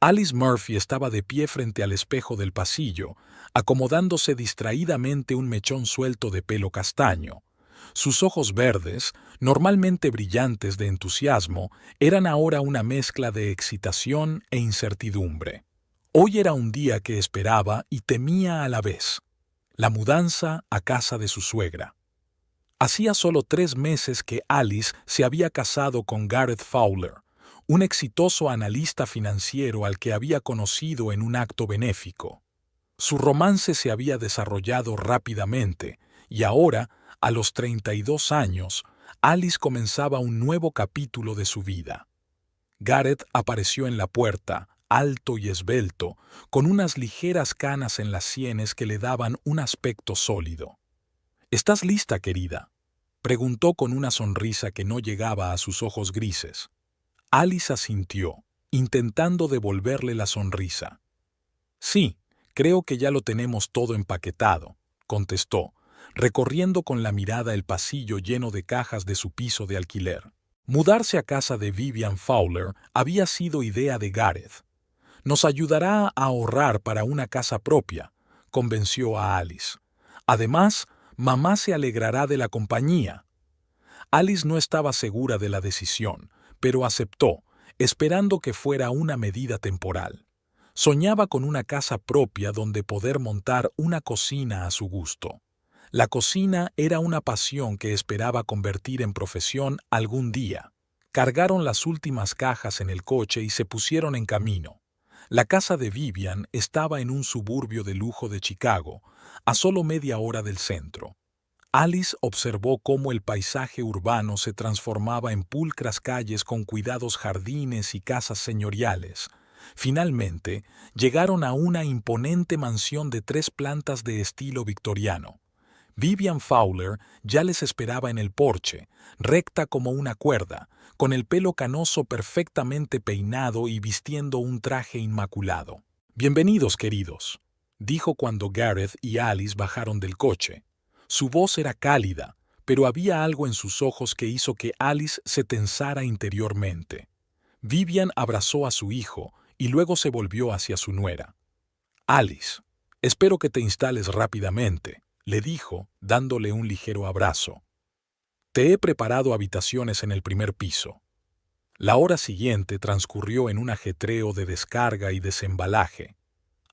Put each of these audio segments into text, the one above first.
Alice Murphy estaba de pie frente al espejo del pasillo, acomodándose distraídamente un mechón suelto de pelo castaño. Sus ojos verdes, normalmente brillantes de entusiasmo, eran ahora una mezcla de excitación e incertidumbre. Hoy era un día que esperaba y temía a la vez: la mudanza a casa de su suegra. Hacía solo 3 meses que Alice se había casado con Gareth Fowler, un exitoso analista financiero al que había conocido en un acto benéfico. Su romance se había desarrollado rápidamente y ahora, a los 32 años, Alice comenzaba un nuevo capítulo de su vida. Gareth apareció en la puerta, alto y esbelto, con unas ligeras canas en las sienes que le daban un aspecto sólido. «¿Estás lista, querida?», preguntó con una sonrisa que no llegaba a sus ojos grises. Alice asintió, intentando devolverle la sonrisa. «Sí, creo que ya lo tenemos todo empaquetado», contestó, recorriendo con la mirada el pasillo lleno de cajas de su piso de alquiler. Mudarse a casa de Vivian Fowler había sido idea de Gareth. «Nos ayudará a ahorrar para una casa propia», convenció a Alice. «Además, mamá se alegrará de la compañía». Alice no estaba segura de la decisión, pero aceptó, esperando que fuera una medida temporal. Soñaba con una casa propia donde poder montar una cocina a su gusto. La cocina era una pasión que esperaba convertir en profesión algún día. Cargaron las últimas cajas en el coche y se pusieron en camino. La casa de Vivian estaba en un suburbio de lujo de Chicago, a solo media hora del centro. Alice observó cómo el paisaje urbano se transformaba en pulcras calles con cuidados jardines y casas señoriales. Finalmente, llegaron a una imponente mansión de 3 plantas de estilo victoriano. Vivian Fowler ya les esperaba en el porche, recta como una cuerda, con el pelo canoso perfectamente peinado y vistiendo un traje inmaculado. «Bienvenidos, queridos», dijo cuando Gareth y Alice bajaron del coche. Su voz era cálida, pero había algo en sus ojos que hizo que Alice se tensara interiormente. Vivian abrazó a su hijo y luego se volvió hacia su nuera. «Alice, espero que te instales rápidamente», le dijo, dándole un ligero abrazo. «Te he preparado habitaciones en el primer piso». La hora siguiente transcurrió en un ajetreo de descarga y desembalaje.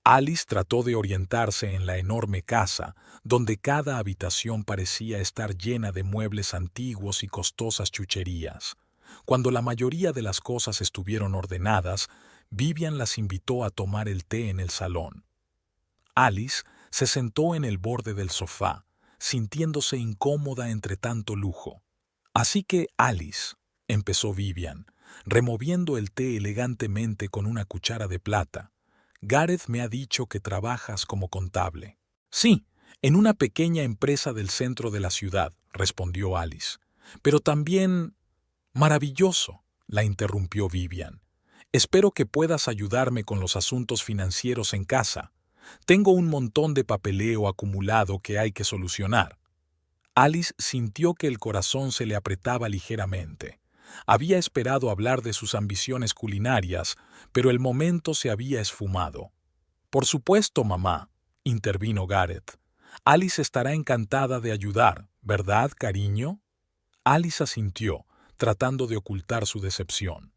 Alice trató de orientarse en la enorme casa, donde cada habitación parecía estar llena de muebles antiguos y costosas chucherías. Cuando la mayoría de las cosas estuvieron ordenadas, Vivian las invitó a tomar el té en el salón. Alice se sentó en el borde del sofá, sintiéndose incómoda entre tanto lujo. «Así que, Alice», empezó Vivian, removiendo el té elegantemente con una cuchara de plata, «Gareth me ha dicho que trabajas como contable». «Sí, en una pequeña empresa del centro de la ciudad», respondió Alice. «Pero también...» «Maravilloso», la interrumpió Vivian. «Espero que puedas ayudarme con los asuntos financieros en casa. Tengo un montón de papeleo acumulado que hay que solucionar». Alice sintió que el corazón se le apretaba ligeramente. Había esperado hablar de sus ambiciones culinarias, pero el momento se había esfumado. «Por supuesto, mamá», intervino Gareth. «Alice estará encantada de ayudar, ¿verdad, cariño?». Alice asintió, tratando de ocultar su decepción.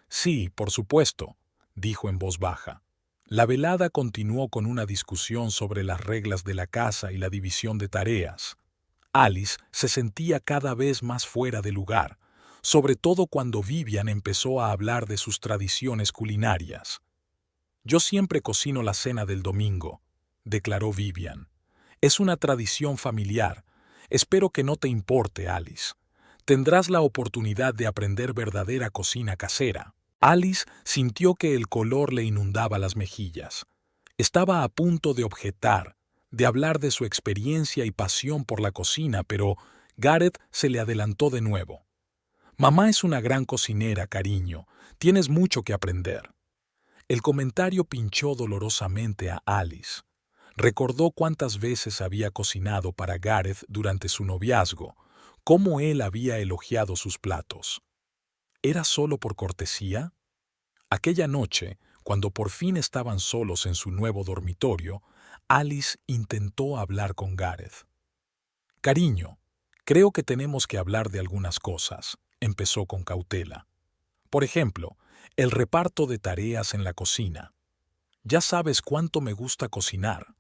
«Sí, por supuesto», dijo en voz baja. La velada continuó con una discusión sobre las reglas de la casa y la división de tareas. Alice se sentía cada vez más fuera de lugar, sobre todo cuando Vivian empezó a hablar de sus tradiciones culinarias. «Yo siempre cocino la cena del domingo», declaró Vivian. «Es una tradición familiar. Espero que no te importe, Alice. Tendrás la oportunidad de aprender verdadera cocina casera». Alice sintió que el color le inundaba las mejillas. Estaba a punto de objetar, de hablar de su experiencia y pasión por la cocina, pero Gareth se le adelantó de nuevo. «Mamá es una gran cocinera, cariño. Tienes mucho que aprender». El comentario pinchó dolorosamente a Alice. Recordó cuántas veces había cocinado para Gareth durante su noviazgo, cómo él había elogiado sus platos. ¿Era solo por cortesía? Aquella noche, Cuando por fin estaban solos en su nuevo dormitorio, Alice intentó hablar con Gareth. «Cariño, creo que tenemos que hablar de algunas cosas», empezó con cautela. «Por ejemplo, el reparto de tareas en la cocina. Ya sabes cuánto me gusta cocinar».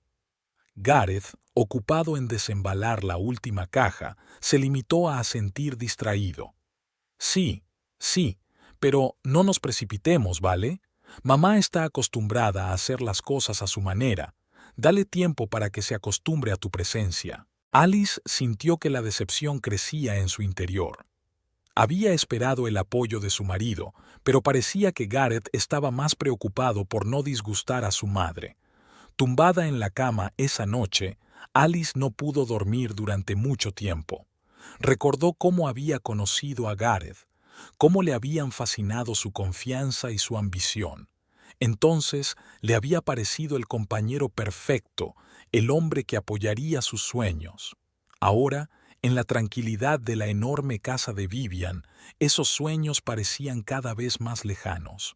Gareth, ocupado en desembalar la última caja, se limitó a asentir distraído. «Sí, sí, pero no nos precipitemos, ¿vale? Mamá está acostumbrada a hacer las cosas a su manera. Dale tiempo para que se acostumbre a tu presencia». Alice sintió que la decepción crecía en su interior. Había esperado el apoyo de su marido, pero parecía que Gareth estaba más preocupado por no disgustar a su madre. Tumbada en la cama esa noche, Alice no pudo dormir durante mucho tiempo. Recordó cómo había conocido a Gareth, cómo le habían fascinado su confianza y su ambición. Entonces le había parecido el compañero perfecto, el hombre que apoyaría sus sueños. Ahora, en la tranquilidad de la enorme casa de Vivian, esos sueños parecían cada vez más lejanos.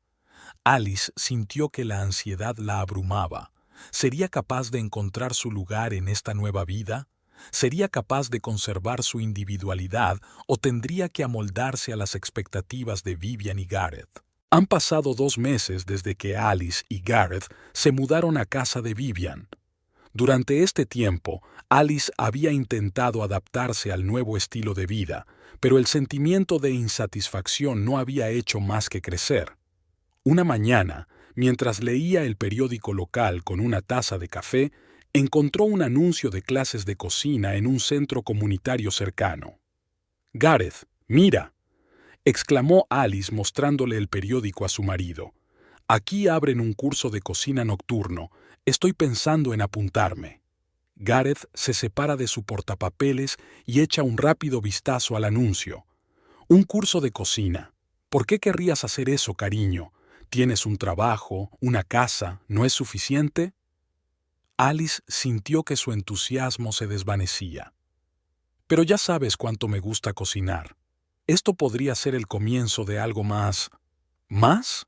Alice sintió que la ansiedad la abrumaba. ¿Sería capaz de encontrar su lugar en esta nueva vida? ¿Sería capaz de conservar su individualidad o tendría que amoldarse a las expectativas de Vivian y Gareth? Han pasado 2 meses desde que Alice y Gareth se mudaron a casa de Vivian. Durante este tiempo, Alice había intentado adaptarse al nuevo estilo de vida, pero el sentimiento de insatisfacción no había hecho más que crecer. Una mañana, mientras leía el periódico local con una taza de café, encontró un anuncio de clases de cocina en un centro comunitario cercano. «Gareth, mira», exclamó Alice mostrándole el periódico a su marido. «Aquí abren un curso de cocina nocturno. Estoy pensando en apuntarme». Gareth se separa de su portapapeles y echa un rápido vistazo al anuncio. «Un curso de cocina. ¿Por qué querrías hacer eso, cariño? ¿Tienes un trabajo, una casa? ¿No es suficiente?» Alice sintió que su entusiasmo se desvanecía. «Pero ya sabes cuánto me gusta cocinar. Esto podría ser el comienzo de algo más». «¿Más?»,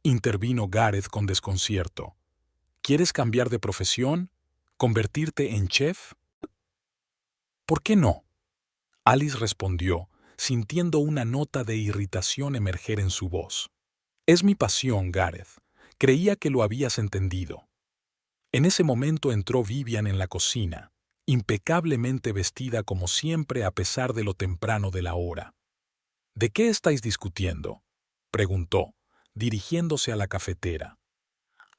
intervino Gareth con desconcierto. «¿Quieres cambiar de profesión? ¿Convertirte en chef?» «¿Por qué no?», Alice respondió, sintiendo una nota de irritación emerger en su voz. «Es mi pasión, Gareth. Creía que lo habías entendido». En ese momento entró Vivian en la cocina, impecablemente vestida como siempre a pesar de lo temprano de la hora. «¿De qué estáis discutiendo?», preguntó, dirigiéndose a la cafetera.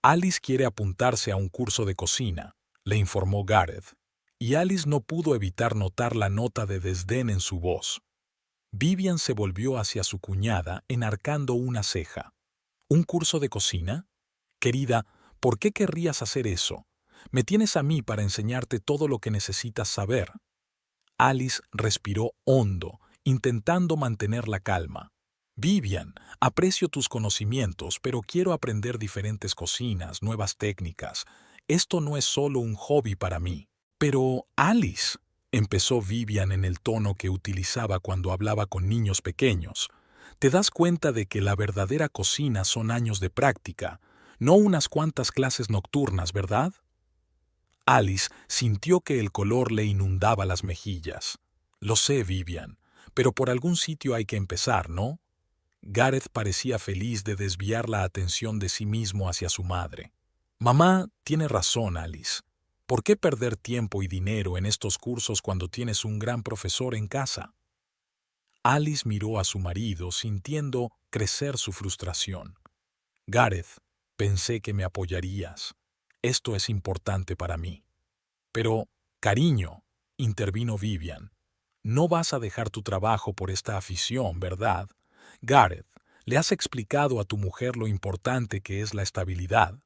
«Alice quiere apuntarse a un curso de cocina», le informó Gareth, y Alice no pudo evitar notar la nota de desdén en su voz. Vivian se volvió hacia su cuñada enarcando una ceja. «¿Un curso de cocina? Querida, ¿por qué querrías hacer eso? Me tienes a mí para enseñarte todo lo que necesitas saber». Alice respiró hondo, intentando mantener la calma. «Vivian, aprecio tus conocimientos, pero quiero aprender diferentes cocinas, nuevas técnicas. Esto no es solo un hobby para mí». «Pero, Alice», empezó Vivian en el tono que utilizaba cuando hablaba con niños pequeños, «te das cuenta de que la verdadera cocina son años de práctica, no unas cuantas clases nocturnas, ¿verdad?» Alice sintió que el color le inundaba las mejillas. «Lo sé, Vivian, pero por algún sitio hay que empezar, ¿no?» Gareth parecía feliz de desviar la atención de sí mismo hacia su madre. «Mamá tiene razón, Alice. ¿Por qué perder tiempo y dinero en estos cursos cuando tienes un gran profesor en casa?» Alice miró a su marido sintiendo crecer su frustración. «Gareth, pensé que me apoyarías. Esto es importante para mí». «Pero, cariño», intervino Vivian, «no vas a dejar tu trabajo por esta afición, ¿verdad? Gareth, ¿le has explicado a tu mujer lo importante que es la estabilidad?»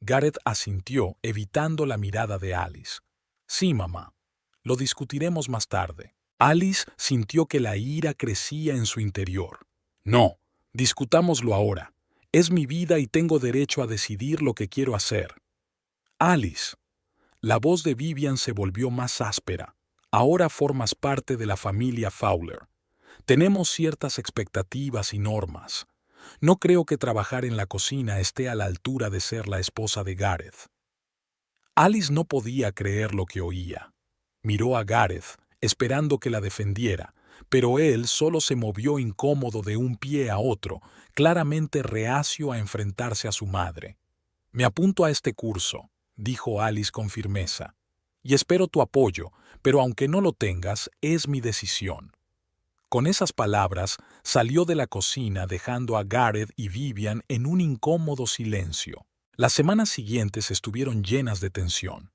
Gareth asintió, evitando la mirada de Alice. «Sí, mamá. Lo discutiremos más tarde». Alice sintió que la ira crecía en su interior. «No, discutámoslo ahora. Es mi vida y tengo derecho a decidir lo que quiero hacer». «Alice». La voz de Vivian se volvió más áspera. «Ahora formas parte de la familia Fowler. Tenemos ciertas expectativas y normas. No creo que trabajar en la cocina esté a la altura de ser la esposa de Gareth. Alice no podía creer lo que oía. Miró a Gareth, esperando que la defendiera, pero él solo se movió incómodo de un pie a otro, claramente reacio a enfrentarse a su madre. «Me apunto a este curso», dijo Alice con firmeza, «y espero tu apoyo, pero aunque no lo tengas, es mi decisión». Con esas palabras, salió de la cocina dejando a Gareth y Vivian en un incómodo silencio. Las semanas siguientes estuvieron llenas de tensión.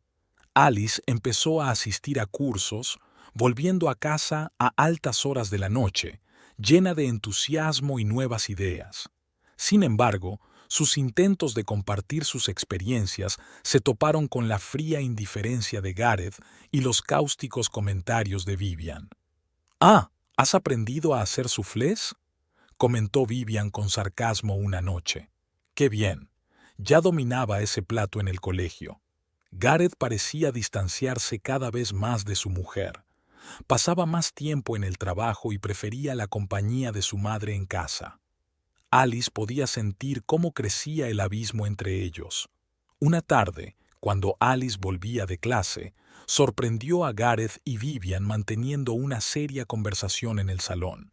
Alice empezó a asistir a cursos, volviendo a casa a altas horas de la noche, llena de entusiasmo y nuevas ideas. Sin embargo, sus intentos de compartir sus experiencias se toparon con la fría indiferencia de Gareth y los cáusticos comentarios de Vivian. «Ah, ¿has aprendido a hacer soufflés?», comentó Vivian con sarcasmo una noche. «Qué bien. Ya dominaba ese plato en el colegio». Gareth parecía distanciarse cada vez más de su mujer. Pasaba más tiempo en el trabajo y prefería la compañía de su madre en casa. Alice podía sentir cómo crecía el abismo entre ellos. Una tarde, cuando Alice volvía de clase, sorprendió a Gareth y Vivian manteniendo una seria conversación en el salón.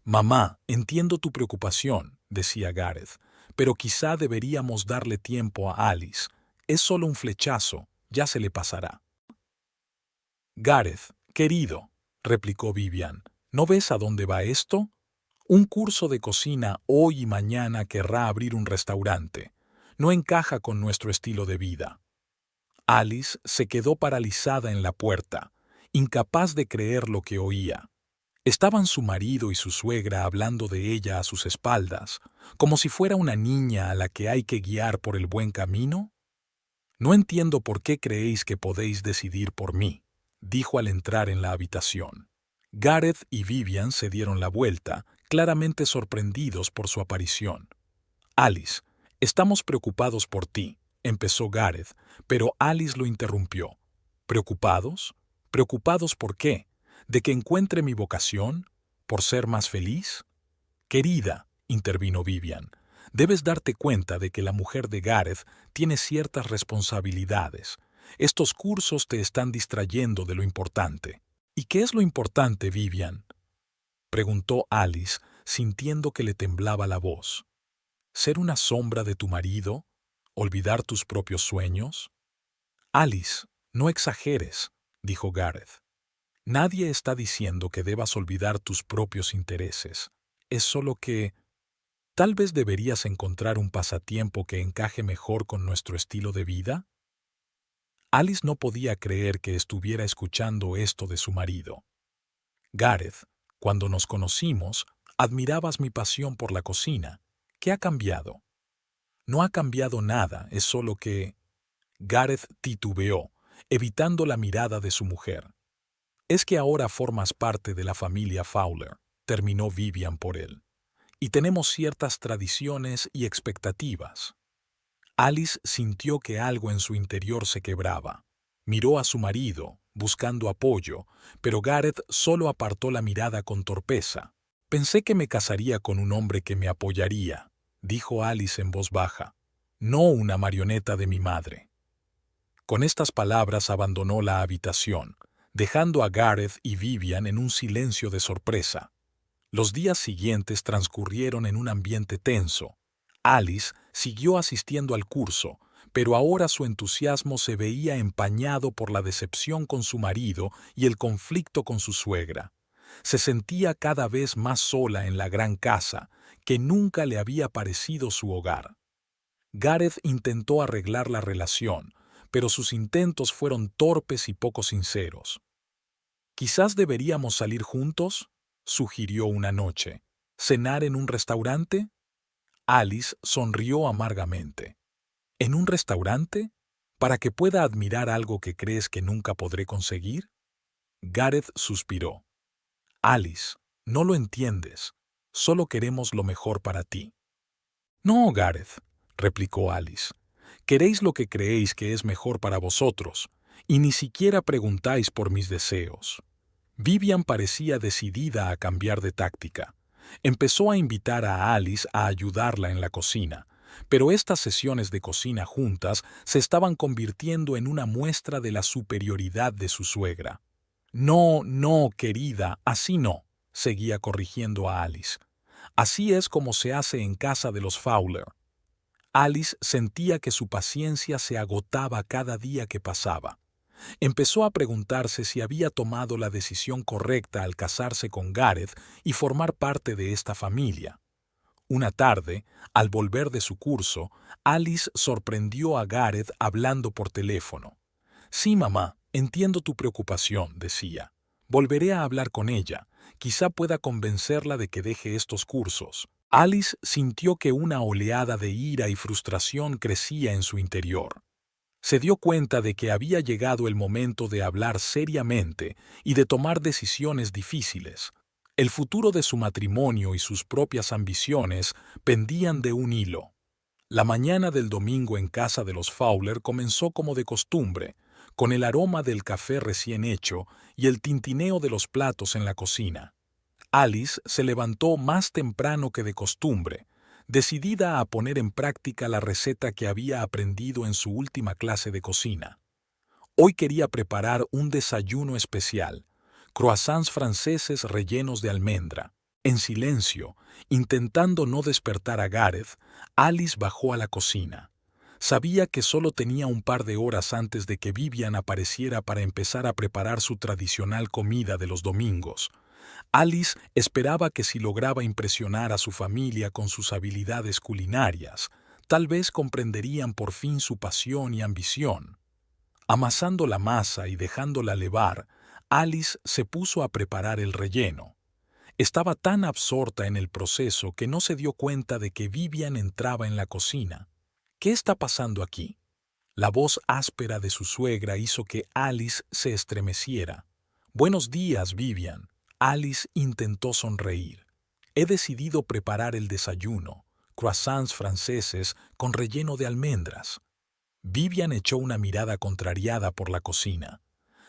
«Mamá, entiendo tu preocupación», decía Gareth, «pero quizá deberíamos darle tiempo a Alice. Es solo un flechazo, ya se le pasará». «Gareth, querido», replicó Vivian, «¿no ves a dónde va esto? Un curso de cocina hoy y mañana querrá abrir un restaurante. No encaja con nuestro estilo de vida». Alice se quedó paralizada en la puerta, incapaz de creer lo que oía. Estaban su marido y su suegra hablando de ella a sus espaldas, como si fuera una niña a la que hay que guiar por el buen camino. «No entiendo por qué creéis que podéis decidir por mí», dijo al entrar en la habitación. Gareth y Vivian se dieron la vuelta, claramente sorprendidos por su aparición. «Alice, estamos preocupados por ti», empezó Gareth, pero Alice lo interrumpió. «¿Preocupados? ¿Preocupados por qué? ¿De que encuentre mi vocación? ¿Por ser más feliz?» «Querida», intervino Vivian, «debes darte cuenta de que la mujer de Gareth tiene ciertas responsabilidades. Estos cursos te están distrayendo de lo importante». «¿Y qué es lo importante, Vivian?», preguntó Alice, sintiendo que le temblaba la voz. «¿Ser una sombra de tu marido? ¿Olvidar tus propios sueños?» «Alice, no exageres», dijo Gareth. «Nadie está diciendo que debas olvidar tus propios intereses. Es solo que tal vez deberías encontrar un pasatiempo que encaje mejor con nuestro estilo de vida». Alice no podía creer que estuviera escuchando esto de su marido. «Gareth, cuando nos conocimos, admirabas mi pasión por la cocina. ¿Qué ha cambiado?» «No ha cambiado nada, es solo que...». Gareth titubeó, evitando la mirada de su mujer. «Es que ahora formas parte de la familia Fowler», terminó Vivian por él. «Y tenemos ciertas tradiciones y expectativas». Alice sintió que algo en su interior se quebraba. Miró a su marido, buscando apoyo, pero Gareth solo apartó la mirada con torpeza. «Pensé que me casaría con un hombre que me apoyaría», dijo Alice en voz baja, «no una marioneta de mi madre». Con estas palabras abandonó la habitación, dejando a Gareth y Vivian en un silencio de sorpresa. Los días siguientes transcurrieron en un ambiente tenso. Alice siguió asistiendo al curso, pero ahora su entusiasmo se veía empañado por la decepción con su marido y el conflicto con su suegra. Se sentía cada vez más sola en la gran casa, que nunca le había parecido su hogar. Gareth intentó arreglar la relación, pero sus intentos fueron torpes y poco sinceros. «Quizás deberíamos salir juntos», sugirió una noche. «¿Cenar en un restaurante?» Alice sonrió amargamente. «¿En un restaurante? ¿Para que pueda admirar algo que crees que nunca podré conseguir?» Gareth suspiró. «Alice, no lo entiendes. Solo queremos lo mejor para ti». «No, Gareth», replicó Alice. «Queréis lo que creéis que es mejor para vosotros, y ni siquiera preguntáis por mis deseos». Vivian parecía decidida a cambiar de táctica, Empezó a invitar a Alice a ayudarla en la cocina, pero estas sesiones de cocina juntas se estaban convirtiendo en una muestra de la superioridad de su suegra. No, no, querida, así no, seguía corrigiendo a Alice. Así es como se hace en casa de los Fowler. Alice sentía que su paciencia se agotaba cada día que pasaba. Empezó a preguntarse si había tomado la decisión correcta al casarse con Gareth y formar parte de esta familia. Una tarde, al volver de su curso, Alice sorprendió a Gareth hablando por teléfono. «Sí, mamá, entiendo tu preocupación», decía. «Volveré a hablar con ella. Quizá pueda convencerla de que deje estos cursos». Alice sintió que una oleada de ira y frustración crecía en su interior. Se dio cuenta de que había llegado el momento de hablar seriamente y de tomar decisiones difíciles. El futuro de su matrimonio y sus propias ambiciones pendían de un hilo. La mañana del domingo en casa de los Fowler comenzó como de costumbre, con el aroma del café recién hecho y el tintineo de los platos en la cocina. Alice se levantó más temprano que de costumbre, decidida a poner en práctica la receta que había aprendido en su última clase de cocina. Hoy quería preparar un desayuno especial, croissants franceses rellenos de almendra. En silencio, intentando no despertar a Gareth, Alice bajó a la cocina. Sabía que solo tenía un par de horas antes de que Vivian apareciera para empezar a preparar su tradicional comida de los domingos. Alice esperaba que si lograba impresionar a su familia con sus habilidades culinarias, tal vez comprenderían por fin su pasión y ambición. Amasando la masa y dejándola levar, Alice se puso a preparar el relleno. Estaba tan absorta en el proceso que no se dio cuenta de que Vivian entraba en la cocina. «¿Qué está pasando aquí?». La voz áspera de su suegra hizo que Alice se estremeciera. «Buenos días, Vivian». Alice intentó sonreír. «He decidido preparar el desayuno, croissants franceses con relleno de almendras». Vivian echó una mirada contrariada por la cocina.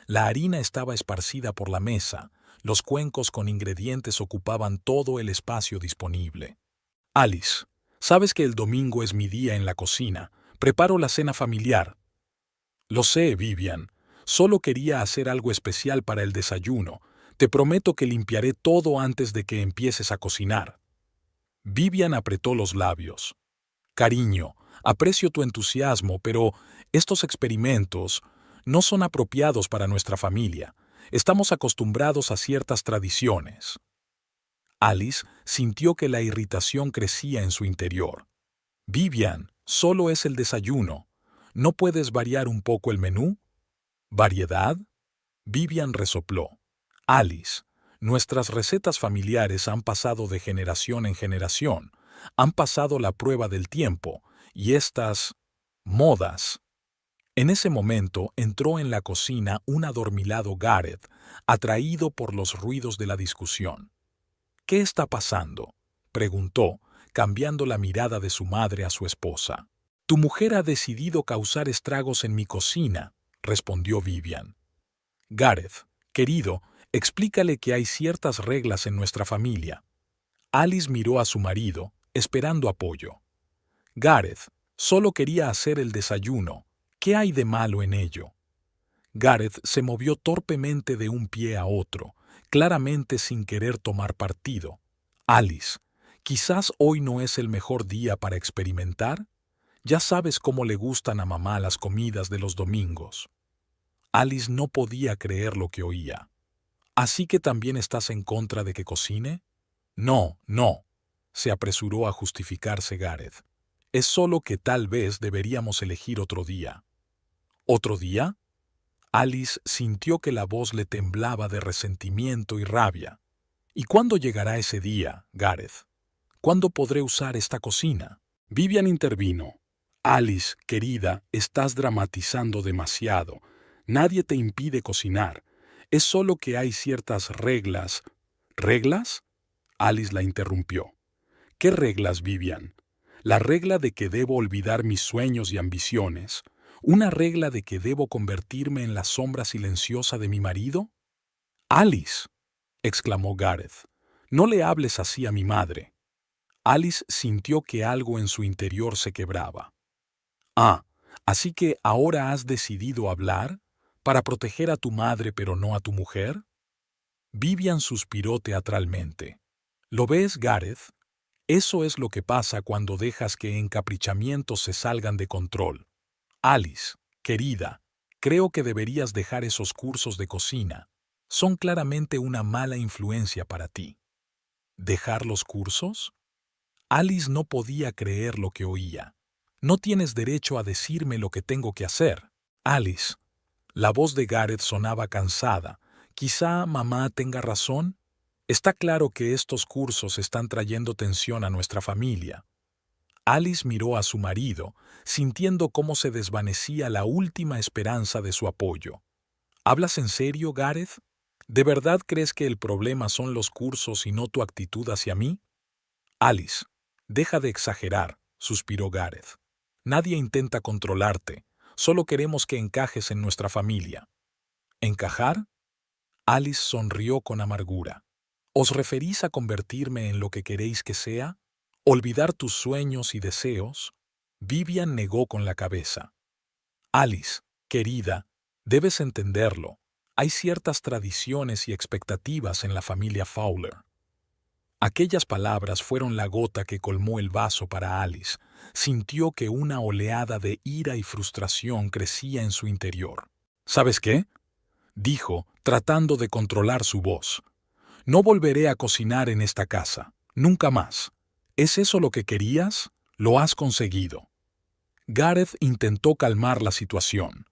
La harina estaba esparcida por la mesa, los cuencos con ingredientes ocupaban todo el espacio disponible. «Alice, sabes que el domingo es mi día en la cocina. Preparo la cena familiar». «Lo sé, Vivian. Solo quería hacer algo especial para el desayuno. Te prometo que limpiaré todo antes de que empieces a cocinar». Vivian apretó los labios. «Cariño, aprecio tu entusiasmo, pero estos experimentos no son apropiados para nuestra familia. Estamos acostumbrados a ciertas tradiciones». Alice sintió que la irritación crecía en su interior. «Vivian, solo es el desayuno. ¿No puedes variar un poco el menú?». «¿Variedad?». Vivian resopló. «Alice, nuestras recetas familiares han pasado de generación en generación, han pasado la prueba del tiempo, y estas modas». En ese momento entró en la cocina un adormilado Gareth, atraído por los ruidos de la discusión. «¿Qué está pasando?», preguntó, cambiando la mirada de su madre a su esposa. «Tu mujer ha decidido causar estragos en mi cocina», respondió Vivian. «Gareth, querido, explícale que hay ciertas reglas en nuestra familia». Alice miró a su marido, esperando apoyo. «Gareth, solo quería hacer el desayuno. ¿Qué hay de malo en ello?». Gareth se movió torpemente de un pie a otro, claramente sin querer tomar partido. «Alice, quizás hoy no es el mejor día para experimentar. Ya sabes cómo le gustan a mamá las comidas de los domingos». Alice no podía creer lo que oía. «¿Así que también estás en contra de que cocine?». «No, no», se apresuró a justificarse Gareth. «Es solo que tal vez deberíamos elegir otro día». «¿Otro día?». Alice sintió que la voz le temblaba de resentimiento y rabia. «¿Y cuándo llegará ese día, Gareth? ¿Cuándo podré usar esta cocina?». Vivian intervino. «Alice, querida, estás dramatizando demasiado. Nadie te impide cocinar. Es solo que hay ciertas reglas». «¿Reglas?». Alice la interrumpió. «¿Qué reglas, Vivian?». «La regla de que debo olvidar mis sueños y ambiciones. ¿Una regla de que debo convertirme en la sombra silenciosa de mi marido?». «Alice», exclamó Gareth, No le hables así a mi madre. Alice sintió que algo en su interior se quebraba. Ah, ¿así que ahora has decidido hablar? ¿Para proteger a tu madre pero no a tu mujer? Vivian suspiró teatralmente. ¿Lo ves, Gareth? Eso es lo que pasa cuando dejas que encaprichamientos se salgan de control. Alice, querida, creo que deberías dejar esos cursos de cocina. Son claramente una mala influencia para ti. ¿Dejar los cursos? Alice no podía creer lo que oía. No tienes derecho a decirme lo que tengo que hacer. Alice. La voz de Gareth sonaba cansada. Quizá mamá tenga razón. Está claro que estos cursos están trayendo tensión a nuestra familia. Alice miró a su marido, sintiendo cómo se desvanecía la última esperanza de su apoyo. ¿Hablas en serio, Gareth? ¿De verdad crees que el problema son los cursos y no tu actitud hacia mí? Alice, deja de exagerar, suspiró Gareth. Nadie intenta controlarte, solo queremos que encajes en nuestra familia. ¿Encajar? Alice sonrió con amargura. ¿Os referís a convertirme en lo que queréis que sea? ¿Olvidar tus sueños y deseos? Vivian negó con la cabeza. Alice, querida, debes entenderlo. Hay ciertas tradiciones y expectativas en la familia Fowler. Aquellas palabras fueron la gota que colmó el vaso para Alice. Sintió que una oleada de ira y frustración crecía en su interior. ¿Sabes qué? Dijo, tratando de controlar su voz. No volveré a cocinar en esta casa. Nunca más. ¿Es eso lo que querías? Lo has conseguido. Gareth intentó calmar la situación.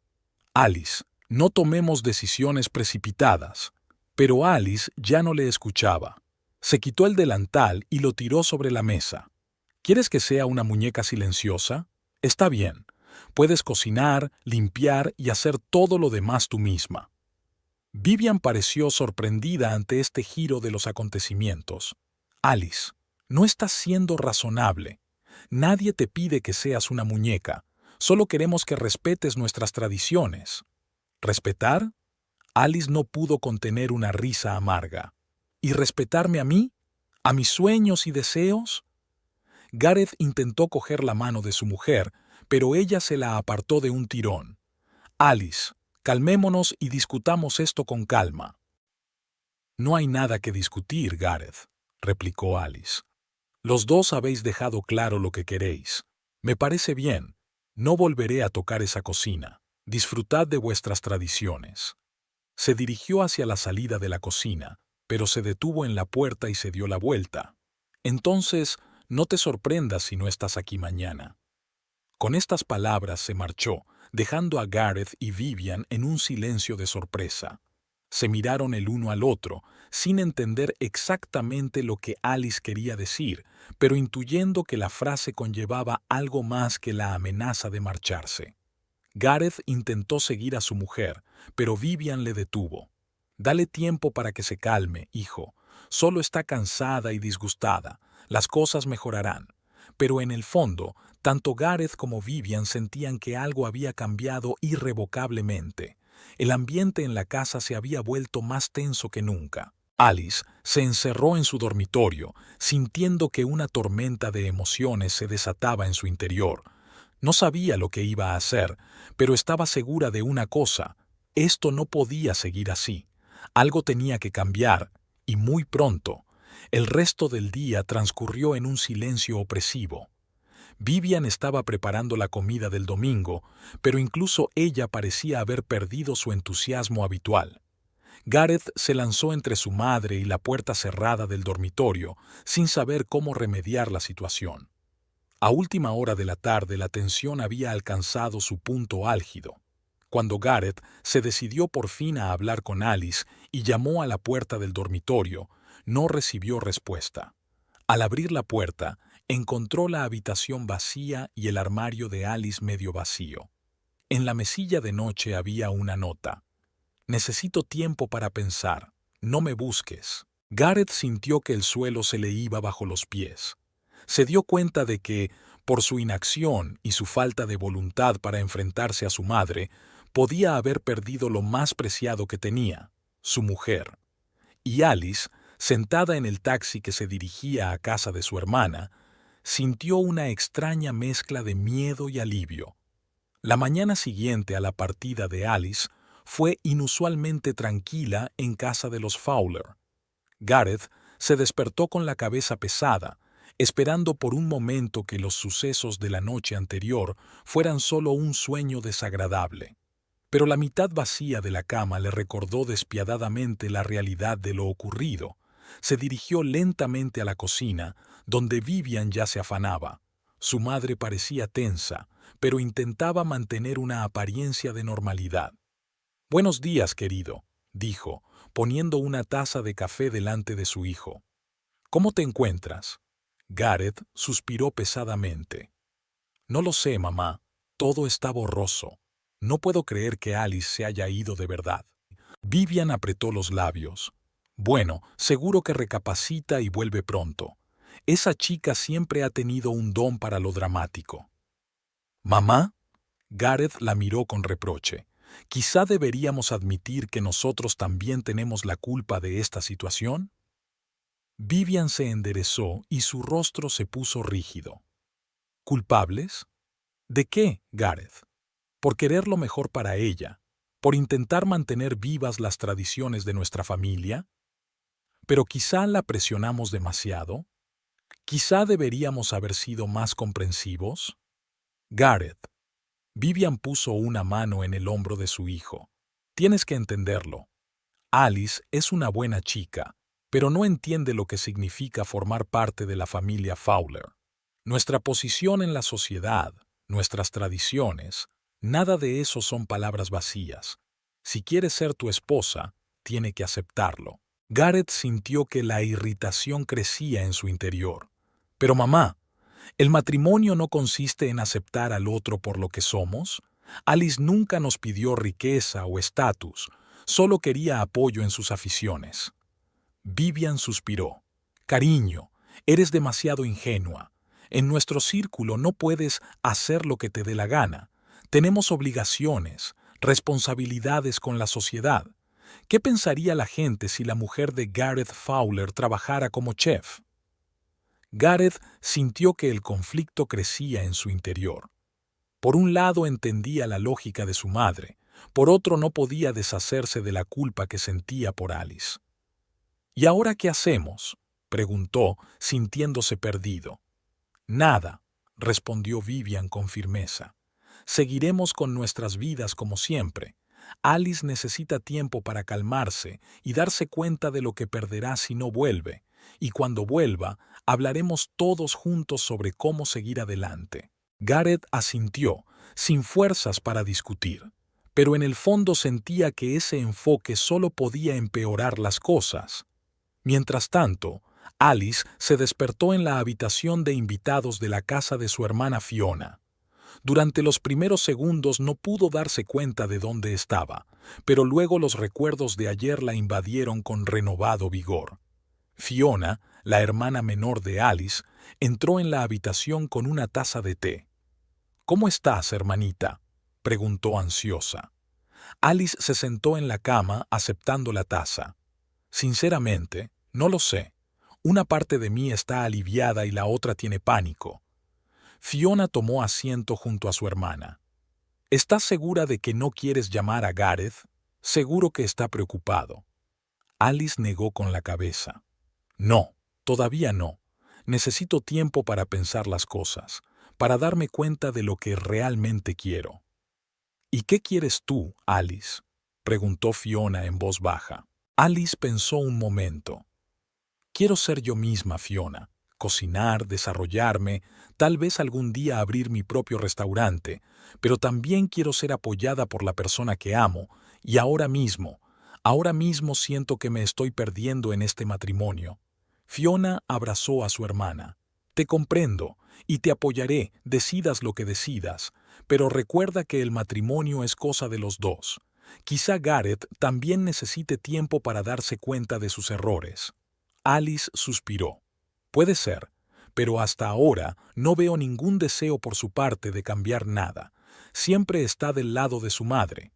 Alice, no tomemos decisiones precipitadas. Pero Alice ya no le escuchaba. Se quitó el delantal y lo tiró sobre la mesa. ¿Quieres que sea una muñeca silenciosa? Está bien. Puedes cocinar, limpiar y hacer todo lo demás tú misma. Vivian pareció sorprendida ante este giro de los acontecimientos. Alice, no estás siendo razonable. Nadie te pide que seas una muñeca. Solo queremos que respetes nuestras tradiciones. ¿Respetar? Alice no pudo contener una risa amarga. ¿Y respetarme a mí? ¿A mis sueños y deseos? Gareth intentó coger la mano de su mujer, pero ella se la apartó de un tirón. Alice, calmémonos y discutamos esto con calma. No hay nada que discutir, Gareth, replicó Alice. Los dos habéis dejado claro lo que queréis. Me parece bien. No volveré a tocar esa cocina. Disfrutad de vuestras tradiciones. Se dirigió hacia la salida de la cocina, pero se detuvo en la puerta y se dio la vuelta. Entonces, no te sorprendas si no estás aquí mañana. Con estas palabras se marchó, dejando a Gareth y Vivian en un silencio de sorpresa. Se miraron el uno al otro, sin entender exactamente lo que Alice quería decir, pero intuyendo que la frase conllevaba algo más que la amenaza de marcharse. Gareth intentó seguir a su mujer, pero Vivian le detuvo. Dale tiempo para que se calme, hijo. Solo está cansada y disgustada. Las cosas mejorarán. Pero en el fondo, tanto Gareth como Vivian sentían que algo había cambiado irrevocablemente. El ambiente en la casa se había vuelto más tenso que nunca. Alice se encerró en su dormitorio, sintiendo que una tormenta de emociones se desataba en su interior. No sabía lo que iba a hacer, pero estaba segura de una cosa: esto no podía seguir así. Algo tenía que cambiar, y muy pronto. El resto del día transcurrió en un silencio opresivo. Vivian estaba preparando la comida del domingo, pero incluso ella parecía haber perdido su entusiasmo habitual. Gareth se lanzó entre su madre y la puerta cerrada del dormitorio, sin saber cómo remediar la situación. A última hora de la tarde la tensión había alcanzado su punto álgido. Cuando Gareth se decidió por fin a hablar con Alice y llamó a la puerta del dormitorio, no recibió respuesta. Al abrir la puerta, encontró la habitación vacía y el armario de Alice medio vacío. En la mesilla de noche había una nota. Necesito tiempo para pensar. No me busques. Gareth sintió que el suelo se le iba bajo los pies. Se dio cuenta de que, por su inacción y su falta de voluntad para enfrentarse a su madre, podía haber perdido lo más preciado que tenía, su mujer. Y Alice Sentada en el taxi que se dirigía a casa de su hermana, sintió una extraña mezcla de miedo y alivio. La mañana siguiente a la partida de Alice fue inusualmente tranquila en casa de los Fowler. Gareth se despertó con la cabeza pesada, esperando por un momento que los sucesos de la noche anterior fueran solo un sueño desagradable. Pero la mitad vacía de la cama le recordó despiadadamente la realidad de lo ocurrido. Se dirigió lentamente a la cocina, donde Vivian ya se afanaba. Su madre parecía tensa, pero intentaba mantener una apariencia de normalidad. «Buenos días, querido», dijo, poniendo una taza de café delante de su hijo. «¿Cómo te encuentras?» Gareth suspiró pesadamente. «No lo sé, mamá. Todo está borroso. No puedo creer que Alice se haya ido de verdad». Vivian apretó los labios. «Bueno, seguro que recapacita y vuelve pronto. Esa chica siempre ha tenido un don para lo dramático». «¿Mamá?» Gareth la miró con reproche. «¿Quizá deberíamos admitir que nosotros también tenemos la culpa de esta situación?» Vivian se enderezó y su rostro se puso rígido. ¿Culpables? ¿De qué, Gareth? ¿Por querer lo mejor para ella? ¿Por intentar mantener vivas las tradiciones de nuestra familia? ¿Pero quizá la presionamos demasiado? ¿Quizá deberíamos haber sido más comprensivos? Gareth. Vivian puso una mano en el hombro de su hijo. Tienes que entenderlo. Alice es una buena chica, pero no entiende lo que significa formar parte de la familia Fowler. Nuestra posición en la sociedad, nuestras tradiciones, nada de eso son palabras vacías. Si quiere ser tu esposa, tiene que aceptarlo. Gareth sintió que la irritación crecía en su interior. Pero mamá, ¿el matrimonio no consiste en aceptar al otro por lo que somos? Alice nunca nos pidió riqueza o estatus, solo quería apoyo en sus aficiones. Vivian suspiró. Cariño, eres demasiado ingenua. En nuestro círculo no puedes hacer lo que te dé la gana. Tenemos obligaciones, responsabilidades con la sociedad. ¿Qué pensaría la gente si la mujer de Gareth Fowler trabajara como chef? Gareth sintió que el conflicto crecía en su interior. Por un lado entendía la lógica de su madre, por otro no podía deshacerse de la culpa que sentía por Alice. ¿Y ahora qué hacemos?, preguntó, sintiéndose perdido. Nada, respondió Vivian con firmeza. Seguiremos con nuestras vidas como siempre. Alice necesita tiempo para calmarse y darse cuenta de lo que perderá si no vuelve, y cuando vuelva, hablaremos todos juntos sobre cómo seguir adelante. Gareth asintió, sin fuerzas para discutir, pero en el fondo sentía que ese enfoque solo podía empeorar las cosas. Mientras tanto, Alice se despertó en la habitación de invitados de la casa de su hermana Fiona. Durante los primeros segundos no pudo darse cuenta de dónde estaba, pero luego los recuerdos de ayer la invadieron con renovado vigor. Fiona, la hermana menor de Alice, entró en la habitación con una taza de té. «¿Cómo estás, hermanita?», preguntó ansiosa. Alice se sentó en la cama aceptando la taza. «Sinceramente, no lo sé. Una parte de mí está aliviada y la otra tiene pánico». Fiona tomó asiento junto a su hermana. «¿Estás segura de que no quieres llamar a Gareth? Seguro que está preocupado». Alice negó con la cabeza. «No, todavía no. Necesito tiempo para pensar las cosas, para darme cuenta de lo que realmente quiero». «¿Y qué quieres tú, Alice?», preguntó Fiona en voz baja. Alice pensó un momento. «Quiero ser yo misma, Fiona. Cocinar, desarrollarme, tal vez algún día abrir mi propio restaurante, pero también quiero ser apoyada por la persona que amo, y ahora mismo siento que me estoy perdiendo en este matrimonio». Fiona abrazó a su hermana. «Te comprendo, y te apoyaré, decidas lo que decidas, pero recuerda que el matrimonio es cosa de los dos. Quizá Gareth también necesite tiempo para darse cuenta de sus errores». Alice suspiró. «Puede ser, pero hasta ahora no veo ningún deseo por su parte de cambiar nada. Siempre está del lado de su madre».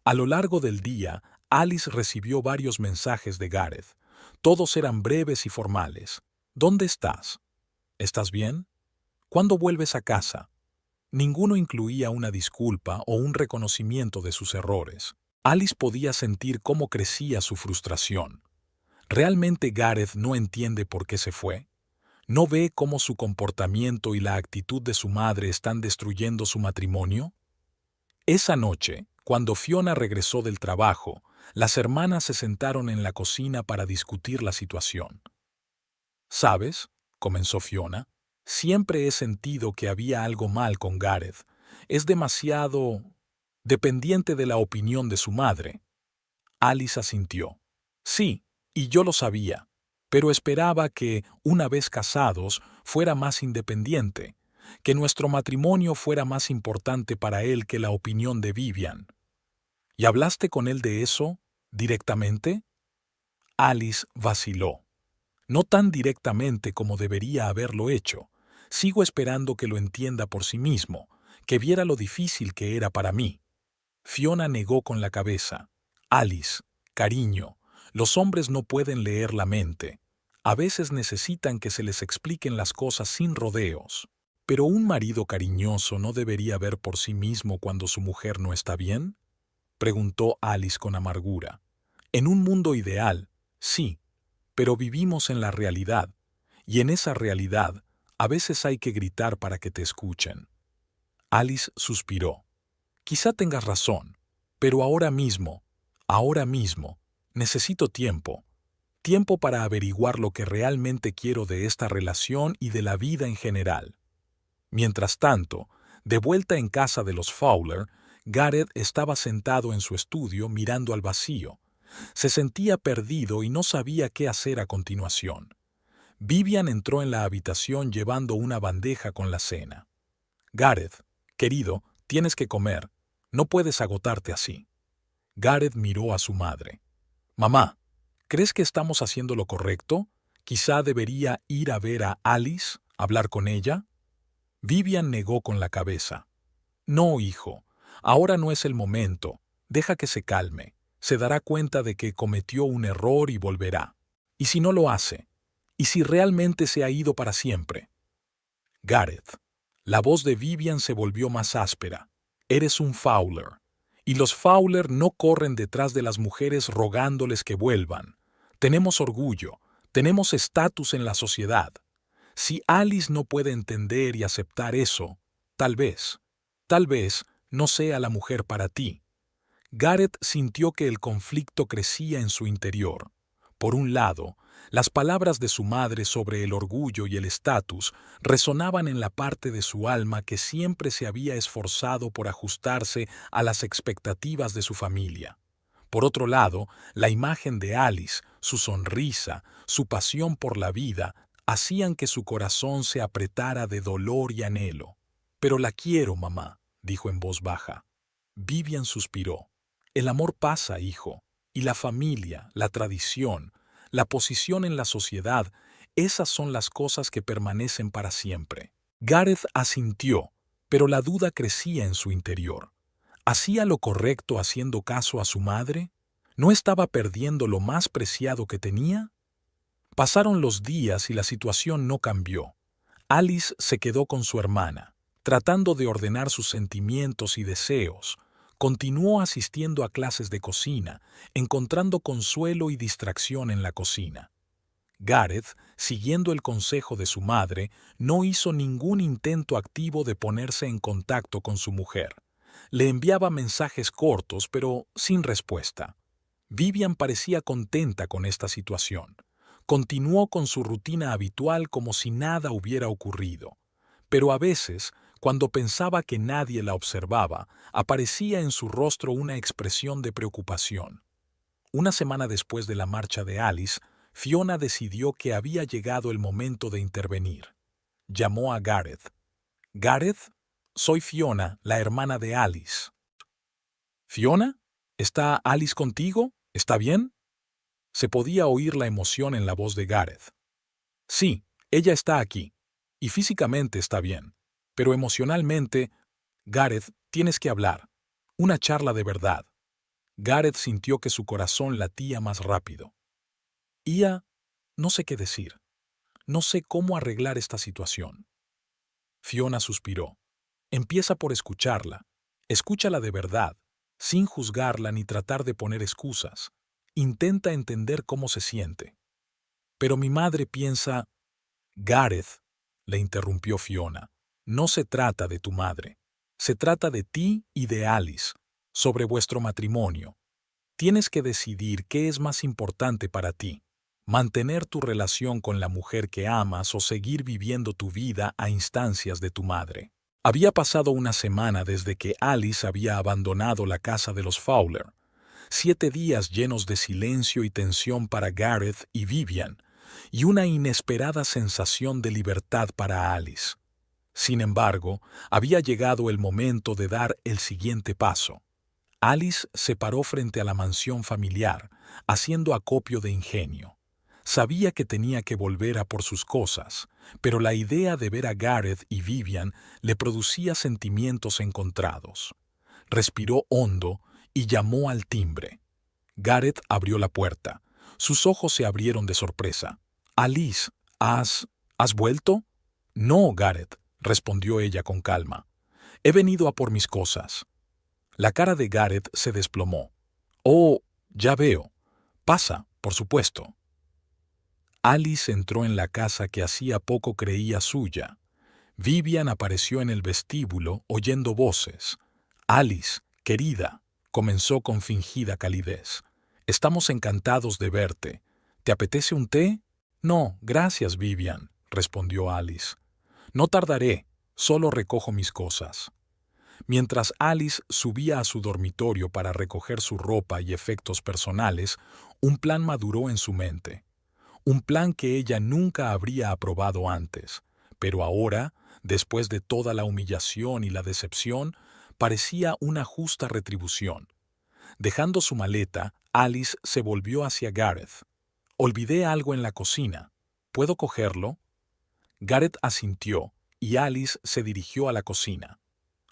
A lo largo del día, Alice recibió varios mensajes de Gareth. Todos eran breves y formales. ¿Dónde estás? ¿Estás bien? ¿Cuándo vuelves a casa? Ninguno incluía una disculpa o un reconocimiento de sus errores. Alice podía sentir cómo crecía su frustración. ¿Realmente Gareth no entiende por qué se fue? ¿No ve cómo su comportamiento y la actitud de su madre están destruyendo su matrimonio? Esa noche, cuando Fiona regresó del trabajo, las hermanas se sentaron en la cocina para discutir la situación. «¿Sabes?», comenzó Fiona, «siempre he sentido que había algo mal con Gareth. Es demasiado dependiente de la opinión de su madre». Alice asintió. «Sí, y yo lo sabía, pero esperaba que, una vez casados, fuera más independiente, que nuestro matrimonio fuera más importante para él que la opinión de Vivian». «¿Y hablaste con él de eso, directamente?». Alice vaciló. «No tan directamente como debería haberlo hecho. Sigo esperando que lo entienda por sí mismo, que viera lo difícil que era para mí». Fiona negó con la cabeza. «Alice, cariño, los hombres no pueden leer la mente. A veces necesitan que se les expliquen las cosas sin rodeos. ¿Pero un marido cariñoso no debería ver por sí mismo cuando su mujer no está bien?», preguntó Alice con amargura. «En un mundo ideal, sí, pero vivimos en la realidad, y en esa realidad a veces hay que gritar para que te escuchen». Alice suspiró. «Quizá tengas razón, pero ahora mismo, necesito tiempo. Tiempo para averiguar lo que realmente quiero de esta relación y de la vida en general». Mientras tanto, de vuelta en casa de los Fowler, Gareth estaba sentado en su estudio mirando al vacío. Se sentía perdido y no sabía qué hacer a continuación. Vivian entró en la habitación llevando una bandeja con la cena. «Gareth, querido, tienes que comer. No puedes agotarte así». Gareth miró a su madre. «Mamá, ¿crees que estamos haciendo lo correcto? ¿Quizá debería ir a ver a Alice, hablar con ella?». Vivian negó con la cabeza. «No, hijo, ahora no es el momento. Deja que se calme. Se dará cuenta de que cometió un error y volverá. ¿Y si no lo hace? ¿Y si realmente se ha ido para siempre?». «Gareth». La voz de Vivian se volvió más áspera. «Eres un Fowler. Y los Fowler no corren detrás de las mujeres rogándoles que vuelvan. Tenemos orgullo, tenemos estatus en la sociedad. Si Alice no puede entender y aceptar eso, tal vez no sea la mujer para ti». Gareth sintió que el conflicto crecía en su interior. Por un lado, las palabras de su madre sobre el orgullo y el estatus resonaban en la parte de su alma que siempre se había esforzado por ajustarse a las expectativas de su familia. Por otro lado, la imagen de Alice, su sonrisa, su pasión por la vida, hacían que su corazón se apretara de dolor y anhelo. «Pero la quiero, mamá», dijo en voz baja. Vivian suspiró. «El amor pasa, hijo, y la familia, la tradición, la posición en la sociedad, esas son las cosas que permanecen para siempre». Gareth asintió, pero la duda crecía en su interior. ¿Hacía lo correcto haciendo caso a su madre? ¿No estaba perdiendo lo más preciado que tenía? Pasaron los días y la situación no cambió. Alice se quedó con su hermana, tratando de ordenar sus sentimientos y deseos. Continuó asistiendo a clases de cocina, encontrando consuelo y distracción en la cocina. Gareth, siguiendo el consejo de su madre, no hizo ningún intento activo de ponerse en contacto con su mujer. Le enviaba mensajes cortos, pero sin respuesta. Vivian parecía contenta con esta situación. Continuó con su rutina habitual como si nada hubiera ocurrido. Pero a veces, cuando pensaba que nadie la observaba, aparecía en su rostro una expresión de preocupación. Una semana después de la marcha de Alice, Fiona decidió que había llegado el momento de intervenir. Llamó a Gareth. «Gareth, soy Fiona, la hermana de Alice». «¿Fiona? ¿Está Alice contigo? ¿Está bien?». Se podía oír la emoción en la voz de Gareth. «Sí, ella está aquí. Y físicamente está bien. Pero emocionalmente, Gareth, tienes que hablar. Una charla de verdad». Gareth sintió que su corazón latía más rápido. Ia, no sé qué decir. No sé cómo arreglar esta situación. Fiona suspiró. Empieza por escucharla. Escúchala de verdad, sin juzgarla ni tratar de poner excusas. Intenta entender cómo se siente. Pero mi madre piensa... Gareth, le interrumpió Fiona, no se trata de tu madre. Se trata de ti y de Alice, sobre vuestro matrimonio. Tienes que decidir qué es más importante para ti, mantener tu relación con la mujer que amas o seguir viviendo tu vida a instancias de tu madre. Había pasado una semana desde que Alice había abandonado la casa de los Fowler. 7 días llenos de silencio y tensión para Gareth y Vivian, y una inesperada sensación de libertad para Alice. Sin embargo, había llegado el momento de dar el siguiente paso. Alice se paró frente a la mansión familiar, haciendo acopio de ingenio. Sabía que tenía que volver a por sus cosas, pero la idea de ver a Gareth y Vivian le producía sentimientos encontrados. Respiró hondo y llamó al timbre. Gareth abrió la puerta. Sus ojos se abrieron de sorpresa. «Alice, ¿has vuelto?» «No, Gareth», respondió ella con calma. «He venido a por mis cosas». La cara de Gareth se desplomó. «Oh, ya veo. Pasa, por supuesto». Alice entró en la casa que hacía poco creía suya. Vivian apareció en el vestíbulo oyendo voces. «Alice, querida», comenzó con fingida calidez. «Estamos encantados de verte. ¿Te apetece un té?» «No, gracias, Vivian», respondió Alice. «No tardaré, solo recojo mis cosas». Mientras Alice subía a su dormitorio para recoger su ropa y efectos personales, un plan maduró en su mente. Un plan que ella nunca habría aprobado antes, pero ahora, después de toda la humillación y la decepción, parecía una justa retribución. Dejando su maleta, Alice se volvió hacia Gareth. «Olvidé algo en la cocina. ¿Puedo cogerlo?» Gareth asintió y Alice se dirigió a la cocina.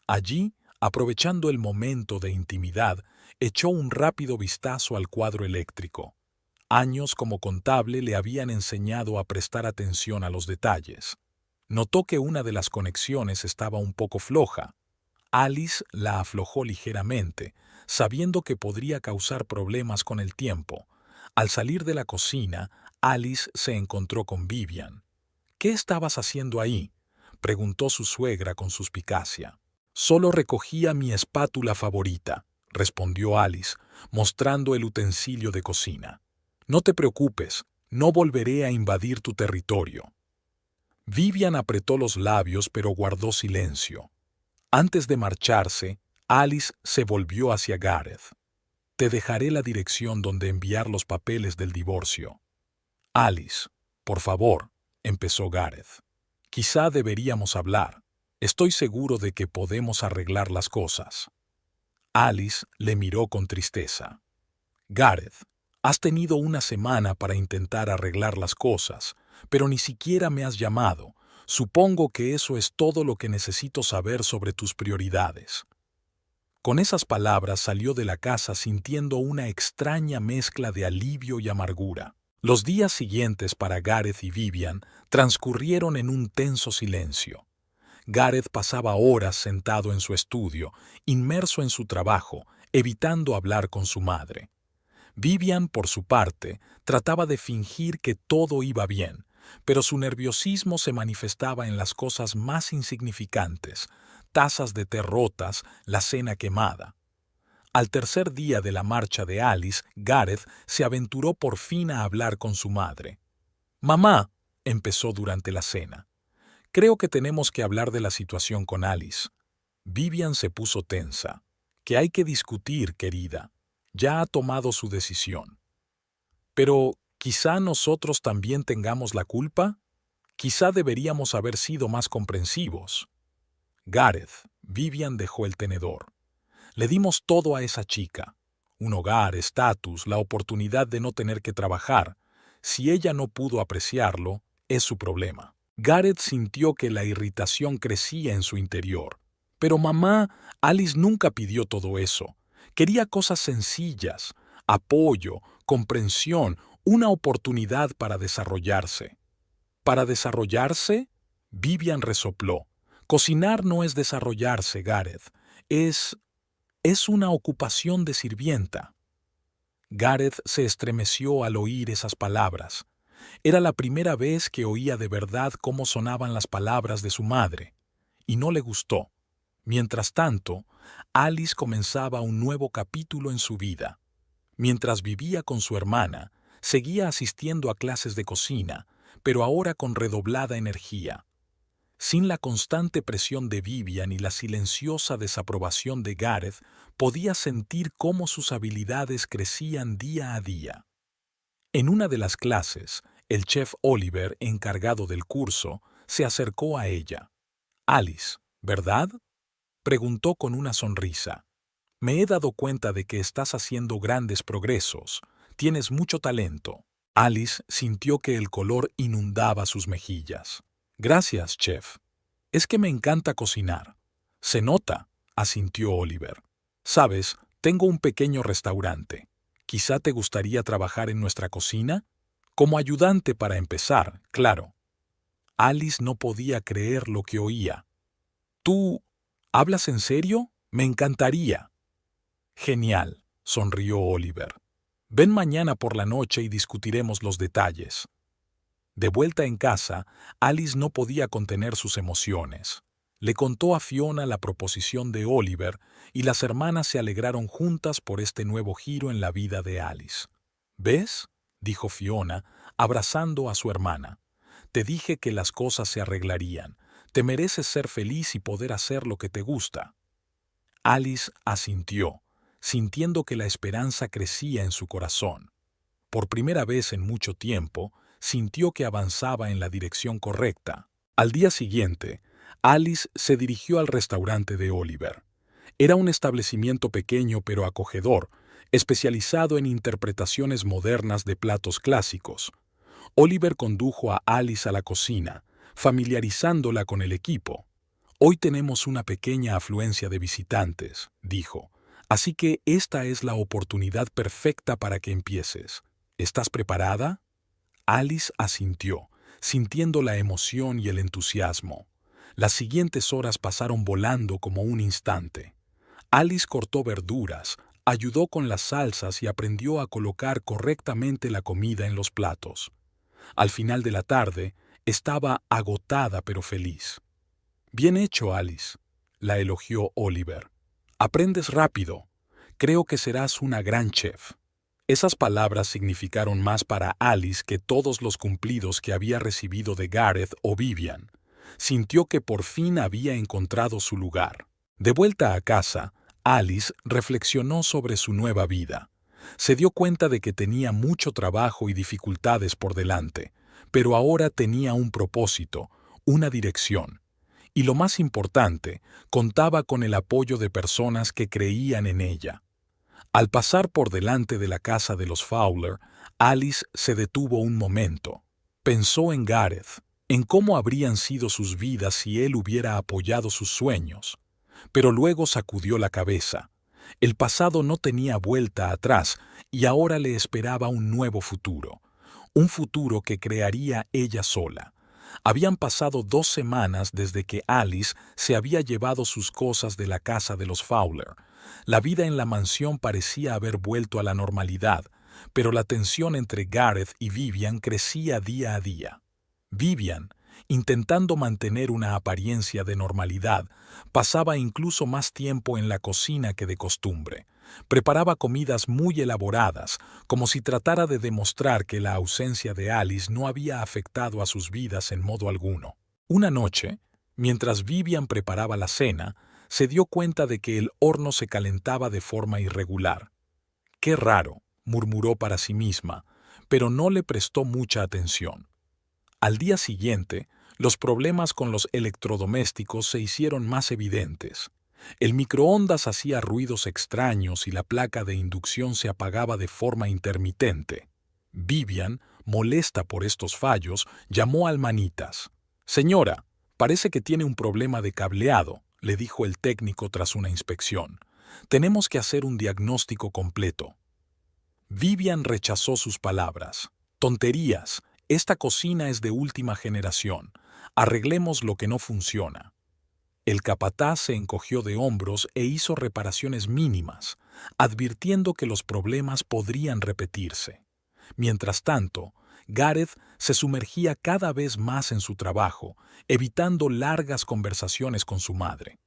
Allí, aprovechando el momento de intimidad, echó un rápido vistazo al cuadro eléctrico. Años como contable le habían enseñado a prestar atención a los detalles. Notó que una de las conexiones estaba un poco floja. Alice la aflojó ligeramente, sabiendo que podría causar problemas con el tiempo. Al salir de la cocina, Alice se encontró con Vivian. «¿Qué estabas haciendo ahí?», preguntó su suegra con suspicacia. «Solo recogía mi espátula favorita», respondió Alice, mostrando el utensilio de cocina. «No te preocupes, no volveré a invadir tu territorio». Vivian apretó los labios pero guardó silencio. Antes de marcharse, Alice se volvió hacia Gareth. «Te dejaré la dirección donde enviar los papeles del divorcio». «Alice, por favor», empezó Gareth. «Quizá deberíamos hablar. Estoy seguro de que podemos arreglar las cosas». Alice le miró con tristeza. «Gareth, has tenido una semana para intentar arreglar las cosas, pero ni siquiera me has llamado. Supongo que eso es todo lo que necesito saber sobre tus prioridades». Con esas palabras salió de la casa sintiendo una extraña mezcla de alivio y amargura. Los días siguientes para Gareth y Vivian transcurrieron en un tenso silencio. Gareth pasaba horas sentado en su estudio, inmerso en su trabajo, evitando hablar con su madre. Vivian, por su parte, trataba de fingir que todo iba bien, pero su nerviosismo se manifestaba en las cosas más insignificantes: tazas de té rotas, la cena quemada. Al tercer día de la marcha de Alice, Gareth se aventuró por fin a hablar con su madre. «Mamá», empezó durante la cena, «creo que tenemos que hablar de la situación con Alice». Vivian se puso tensa. «¿Qué hay que discutir, querida? Ya ha tomado su decisión». «Pero quizá nosotros también tengamos la culpa. Quizá deberíamos haber sido más comprensivos». «Gareth», Vivian dejó el tenedor. «Le dimos todo a esa chica. Un hogar, estatus, la oportunidad de no tener que trabajar. Si ella no pudo apreciarlo, es su problema». Gareth sintió que la irritación crecía en su interior. «Pero mamá, Alice nunca pidió todo eso. Quería cosas sencillas: apoyo, comprensión, Una oportunidad para desarrollarse. ¿Para desarrollarse? Vivian resopló. Cocinar no es desarrollarse, Gareth. Es una ocupación de sirvienta. Gareth se estremeció al oír esas palabras. Era la primera vez que oía de verdad cómo sonaban las palabras de su madre, y no le gustó. Mientras tanto, Alice comenzaba un nuevo capítulo en su vida. Mientras vivía con su hermana, seguía asistiendo a clases de cocina, pero ahora con redoblada energía. Sin la constante presión de Vivian y la silenciosa desaprobación de Gareth, podía sentir cómo sus habilidades crecían día a día. En una de las clases, el chef Oliver, encargado del curso, se acercó a ella. «Alice, ¿verdad?», preguntó con una sonrisa. «Me he dado cuenta de que estás haciendo grandes progresos. Tienes mucho talento». Alice sintió que el color inundaba sus mejillas. «Gracias, chef. Es que me encanta cocinar». «Se nota», asintió Oliver. «Sabes, tengo un pequeño restaurante. ¿Quizá te gustaría trabajar en nuestra cocina? Como ayudante para empezar, claro». Alice no podía creer lo que oía. «¿Tú hablas en serio? Me encantaría». «Genial», sonrió Oliver. «Ven mañana por la noche y discutiremos los detalles». De vuelta en casa, Alice no podía contener sus emociones. Le contó a Fiona la proposición de Oliver y las hermanas se alegraron juntas por este nuevo giro en la vida de Alice. «¿Ves?», dijo Fiona, abrazando a su hermana. «Te dije que las cosas se arreglarían. Te mereces ser feliz y poder hacer lo que te gusta». Alice asintió, sintiendo que la esperanza crecía en su corazón. Por primera vez en mucho tiempo, sintió que avanzaba en la dirección correcta. Al día siguiente, Alice se dirigió al restaurante de Oliver. Era un establecimiento pequeño pero acogedor, especializado en interpretaciones modernas de platos clásicos. Oliver condujo a Alice a la cocina, familiarizándola con el equipo. «Hoy tenemos una pequeña afluencia de visitantes», dijo, «así que esta es la oportunidad perfecta para que empieces. ¿Estás preparada?». Alice asintió, sintiendo la emoción y el entusiasmo. Las siguientes horas pasaron volando como un instante. Alice cortó verduras, ayudó con las salsas y aprendió a colocar correctamente la comida en los platos. Al final de la tarde, estaba agotada pero feliz. «Bien hecho, Alice», la elogió Oliver. «Aprendes rápido. Creo que serás una gran chef». Esas palabras significaron más para Alice que todos los cumplidos que había recibido de Gareth o Vivian. Sintió que por fin había encontrado su lugar. De vuelta a casa, Alice reflexionó sobre su nueva vida. Se dio cuenta de que tenía mucho trabajo y dificultades por delante, pero ahora tenía un propósito, una dirección. Y lo más importante, contaba con el apoyo de personas que creían en ella. Al pasar por delante de la casa de los Fowler, Alice se detuvo un momento. Pensó en Gareth, en cómo habrían sido sus vidas si él hubiera apoyado sus sueños. Pero luego sacudió la cabeza. El pasado no tenía vuelta atrás y ahora le esperaba un nuevo futuro. Un futuro que crearía ella sola. Habían pasado 2 semanas desde que Alice se había llevado sus cosas de la casa de los Fowler. La vida en la mansión parecía haber vuelto a la normalidad, pero la tensión entre Gareth y Vivian crecía día a día. Vivian, intentando mantener una apariencia de normalidad, pasaba incluso más tiempo en la cocina que de costumbre. Preparaba comidas muy elaboradas, como si tratara de demostrar que la ausencia de Alice no había afectado a sus vidas en modo alguno. Una noche, mientras Vivian preparaba la cena, se dio cuenta de que el horno se calentaba de forma irregular. «Qué raro», murmuró para sí misma, pero no le prestó mucha atención. Al día siguiente, los problemas con los electrodomésticos se hicieron más evidentes. El microondas hacía ruidos extraños y la placa de inducción se apagaba de forma intermitente. Vivian, molesta por estos fallos, llamó al manitas. «Señora, parece que tiene un problema de cableado», le dijo el técnico tras una inspección. «Tenemos que hacer un diagnóstico completo». Vivian rechazó sus palabras. Tonterías, esta cocina es de última generación. Arreglemos lo que no funciona. El capataz se encogió de hombros e hizo reparaciones mínimas, advirtiendo que los problemas podrían repetirse. Mientras tanto, Gareth se sumergía cada vez más en su trabajo, evitando largas conversaciones con su madre.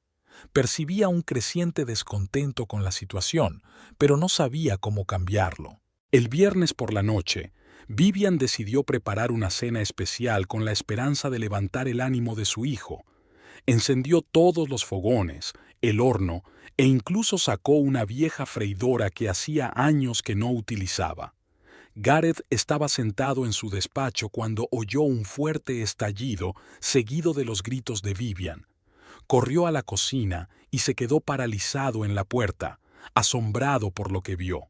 Percibía un creciente descontento con la situación, pero no sabía cómo cambiarlo. El viernes por la noche, Vivian decidió preparar una cena especial con la esperanza de levantar el ánimo de su hijo. Encendió todos los fogones, el horno e incluso sacó una vieja freidora que hacía años que no utilizaba. Gareth estaba sentado en su despacho cuando oyó un fuerte estallido seguido de los gritos de Vivian. Corrió a la cocina y se quedó paralizado en la puerta, asombrado por lo que vio.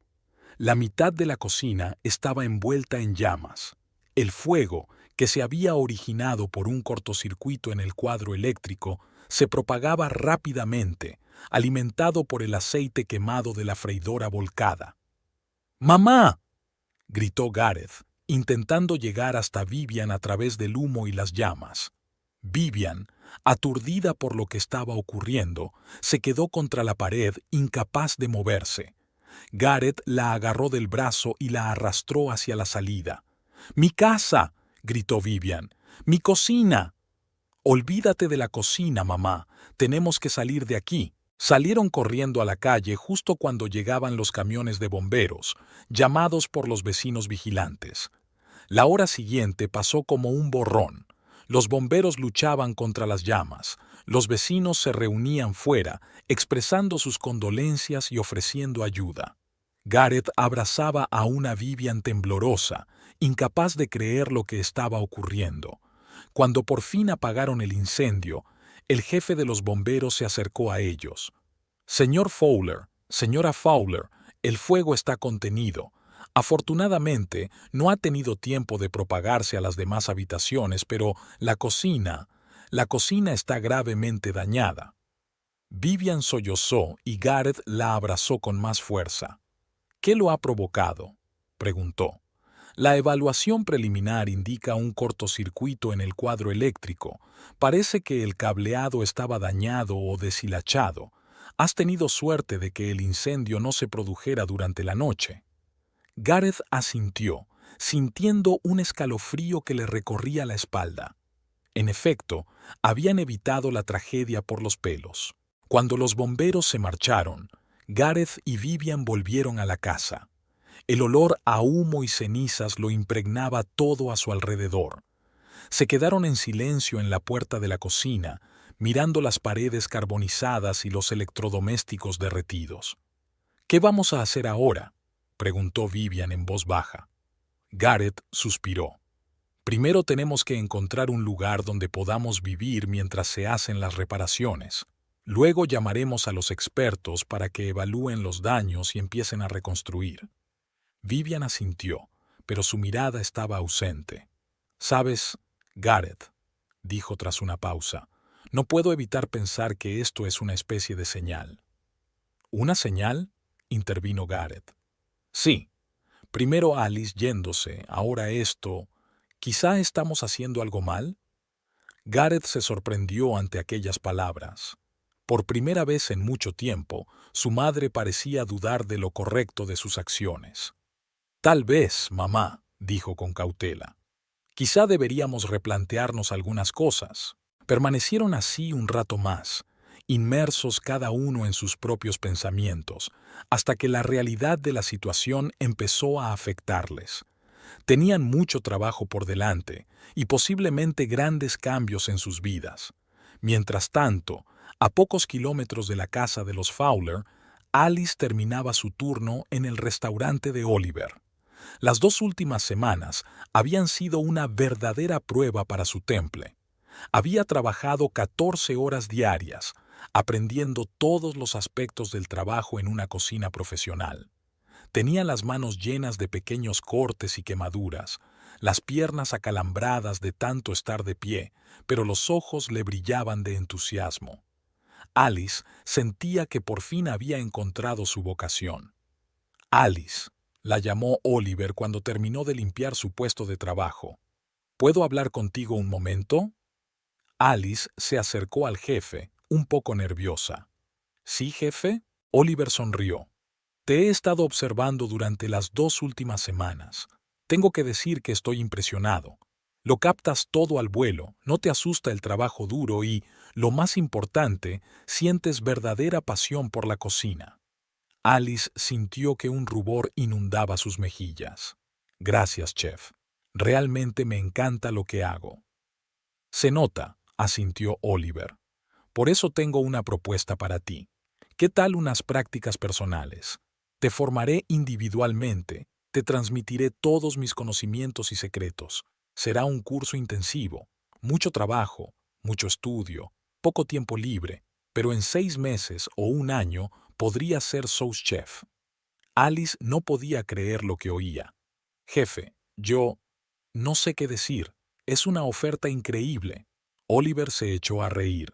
La mitad de la cocina estaba envuelta en llamas. El fuego, que se había originado por un cortocircuito en el cuadro eléctrico, se propagaba rápidamente, alimentado por el aceite quemado de la freidora volcada. ¡Mamá!, gritó Gareth, intentando llegar hasta Vivian a través del humo y las llamas. Vivian, aturdida por lo que estaba ocurriendo, se quedó contra la pared, incapaz de moverse. Gareth la agarró del brazo y la arrastró hacia la salida. ¡Mi casa!, gritó Vivian. ¡Mi cocina! Olvídate de la cocina, mamá. Tenemos que salir de aquí. Salieron corriendo a la calle justo cuando llegaban los camiones de bomberos, llamados por los vecinos vigilantes. La hora siguiente pasó como un borrón. Los bomberos luchaban contra las llamas. Los vecinos se reunían fuera, expresando sus condolencias y ofreciendo ayuda. Gareth abrazaba a una Vivian temblorosa, incapaz de creer lo que estaba ocurriendo. Cuando por fin apagaron el incendio, el jefe de los bomberos se acercó a ellos. «Señor Fowler, señora Fowler, el fuego está contenido. Afortunadamente, no ha tenido tiempo de propagarse a las demás habitaciones, pero la cocina está gravemente dañada». Vivian sollozó y Gareth la abrazó con más fuerza. «¿Qué lo ha provocado?», preguntó. «La evaluación preliminar indica un cortocircuito en el cuadro eléctrico. Parece que el cableado estaba dañado o deshilachado. Has tenido suerte de que el incendio no se produjera durante la noche». Gareth asintió, sintiendo un escalofrío que le recorría la espalda. En efecto, habían evitado la tragedia por los pelos. Cuando los bomberos se marcharon, Gareth y Vivian volvieron a la casa. El olor a humo y cenizas lo impregnaba todo a su alrededor. Se quedaron en silencio en la puerta de la cocina, mirando las paredes carbonizadas y los electrodomésticos derretidos. «¿Qué vamos a hacer ahora?», preguntó Vivian en voz baja. Gareth suspiró. «Primero tenemos que encontrar un lugar donde podamos vivir mientras se hacen las reparaciones. Luego llamaremos a los expertos para que evalúen los daños y empiecen a reconstruir». Vivian asintió, pero su mirada estaba ausente. «¿Sabes, Gareth?», dijo tras una pausa, «no puedo evitar pensar que esto es una especie de señal». «¿Una señal?», intervino Gareth. «Sí. Primero Alice yéndose, ahora esto. ¿Quizá estamos haciendo algo mal?». Gareth se sorprendió ante aquellas palabras. Por primera vez en mucho tiempo, su madre parecía dudar de lo correcto de sus acciones. «Tal vez, mamá», dijo con cautela. «Quizá deberíamos replantearnos algunas cosas». Permanecieron así un rato más, inmersos cada uno en sus propios pensamientos, hasta que la realidad de la situación empezó a afectarles. Tenían mucho trabajo por delante y posiblemente grandes cambios en sus vidas. Mientras tanto, a pocos kilómetros de la casa de los Fowler, Alice terminaba su turno en el restaurante de Oliver. Las 2 últimas semanas habían sido una verdadera prueba para su temple. Había trabajado 14 horas diarias, aprendiendo todos los aspectos del trabajo en una cocina profesional. Tenía las manos llenas de pequeños cortes y quemaduras, las piernas acalambradas de tanto estar de pie, pero los ojos le brillaban de entusiasmo. Alice sentía que por fin había encontrado su vocación. «Alice», La llamó Oliver cuando terminó de limpiar su puesto de trabajo. ¿Puedo hablar contigo un momento? Alice se acercó al jefe, un poco nerviosa. ¿Sí, jefe? Oliver sonrió. Te he estado observando durante las 2 últimas semanas. Tengo que decir que estoy impresionado. Lo captas todo al vuelo, no te asusta el trabajo duro y, lo más importante, sientes verdadera pasión por la cocina. Alice sintió que un rubor inundaba sus mejillas. Gracias, chef. Realmente me encanta lo que hago. Se nota, asintió Oliver. Por eso tengo una propuesta para ti. ¿Qué tal unas prácticas personales? Te formaré individualmente, te transmitiré todos mis conocimientos y secretos. Será un curso intensivo, mucho trabajo, mucho estudio, poco tiempo libre, pero en 6 meses o un año podría ser sous chef. Alice no podía creer lo que oía. Jefe, yo no sé qué decir. Es una oferta increíble. Oliver se echó a reír.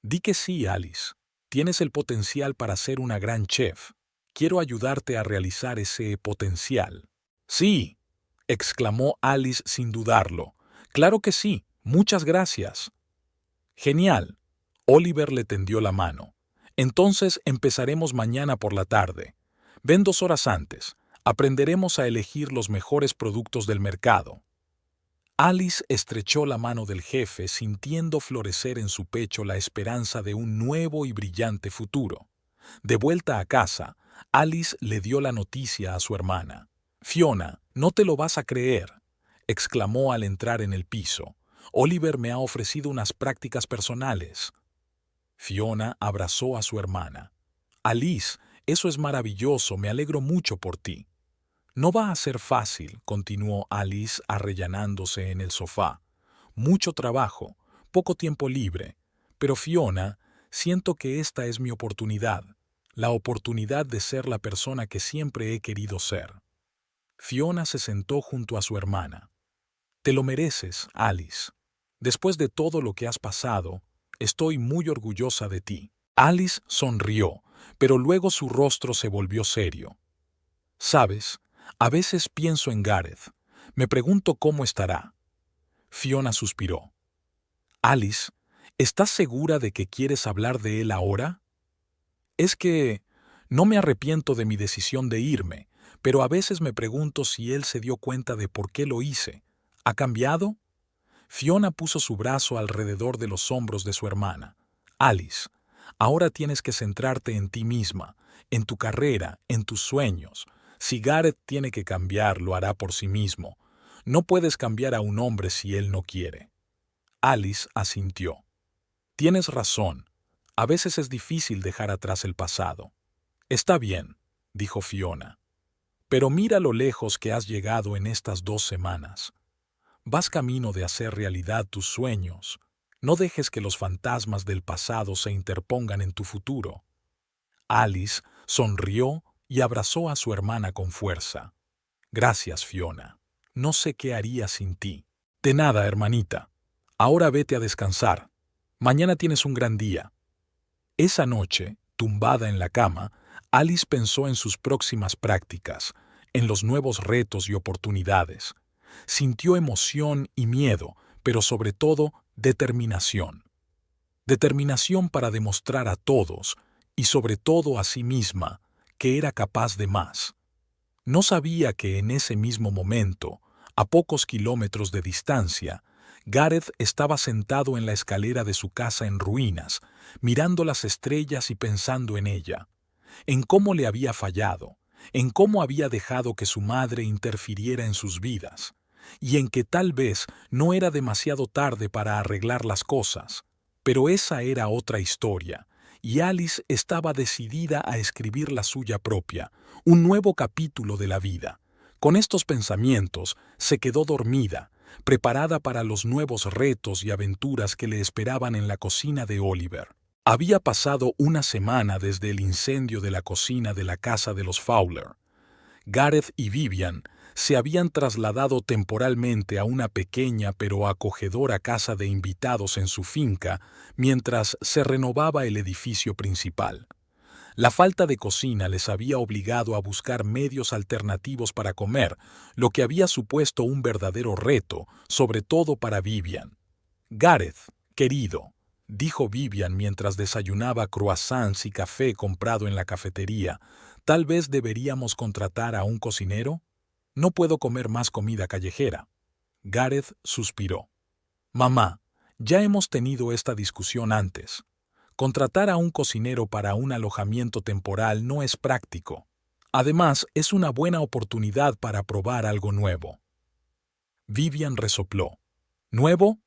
Di que sí, Alice. Tienes el potencial para ser una gran chef. Quiero ayudarte a realizar ese potencial. Sí, exclamó Alice sin dudarlo. Claro que sí. Muchas gracias. Genial. Oliver le tendió la mano. Entonces empezaremos mañana por la tarde. Ven 2 horas antes. Aprenderemos a elegir los mejores productos del mercado. Alice estrechó la mano del jefe sintiendo florecer en su pecho la esperanza de un nuevo y brillante futuro. De vuelta a casa, Alice le dio la noticia a su hermana. «Fiona, no te lo vas a creer», exclamó al entrar en el piso. «Oliver me ha ofrecido unas prácticas personales». Fiona abrazó a su hermana. «Alice, eso es maravilloso, me alegro mucho por ti». «No va a ser fácil», continuó Alice arrellanándose en el sofá. «Mucho trabajo, poco tiempo libre. Pero Fiona, siento que esta es mi oportunidad, la oportunidad de ser la persona que siempre he querido ser». Fiona se sentó junto a su hermana. «Te lo mereces, Alice. Después de todo lo que has pasado, estoy muy orgullosa de ti». Alice sonrió, pero luego su rostro se volvió serio. «¿Sabes? A veces pienso en Gareth. Me pregunto cómo estará». Fiona suspiró. «Alice, ¿estás segura de que quieres hablar de él ahora?» «Es que no me arrepiento de mi decisión de irme, pero a veces me pregunto si él se dio cuenta de por qué lo hice. ¿Ha cambiado?» Fiona puso su brazo alrededor de los hombros de su hermana. «Alice, ahora tienes que centrarte en ti misma, en tu carrera, en tus sueños. Si Gareth tiene que cambiar, lo hará por sí mismo. No puedes cambiar a un hombre si él no quiere». Alice asintió. «Tienes razón. A veces es difícil dejar atrás el pasado». «Está bien», dijo Fiona. «Pero mira lo lejos que has llegado en estas 2 semanas. Vas camino de hacer realidad tus sueños. No dejes que los fantasmas del pasado se interpongan en tu futuro». Alice sonrió y abrazó a su hermana con fuerza. «Gracias, Fiona. No sé qué haría sin ti». «De nada, hermanita. Ahora vete a descansar. Mañana tienes un gran día». Esa noche, tumbada en la cama, Alice pensó en sus próximas prácticas, en los nuevos retos y oportunidades. Sintió emoción y miedo, pero sobre todo determinación. Determinación para demostrar a todos, y sobre todo a sí misma, que era capaz de más. No sabía que en ese mismo momento, a pocos kilómetros de distancia, Gareth estaba sentado en la escalera de su casa en ruinas, mirando las estrellas y pensando en ella, en cómo le había fallado, en cómo había dejado que su madre interfiriera en sus vidas, y en que tal vez no era demasiado tarde para arreglar las cosas. Pero esa era otra historia, y Alice estaba decidida a escribir la suya propia, un nuevo capítulo de la vida. Con estos pensamientos se quedó dormida, preparada para los nuevos retos y aventuras que le esperaban en la cocina de Oliver. Había pasado una semana desde el incendio de la cocina de la casa de los Fowler. Gareth y Vivian se habían trasladado temporalmente a una pequeña pero acogedora casa de invitados en su finca mientras se renovaba el edificio principal. La falta de cocina les había obligado a buscar medios alternativos para comer, lo que había supuesto un verdadero reto, sobre todo para Vivian. Gareth, querido, dijo Vivian mientras desayunaba croissants y café comprado en la cafetería, ¿tal vez deberíamos contratar a un cocinero? No puedo comer más comida callejera. Gareth suspiró. Mamá, ya hemos tenido esta discusión antes. Contratar a un cocinero para un alojamiento temporal no es práctico. Además, es una buena oportunidad para probar algo nuevo. Vivian resopló. ¿Nuevo?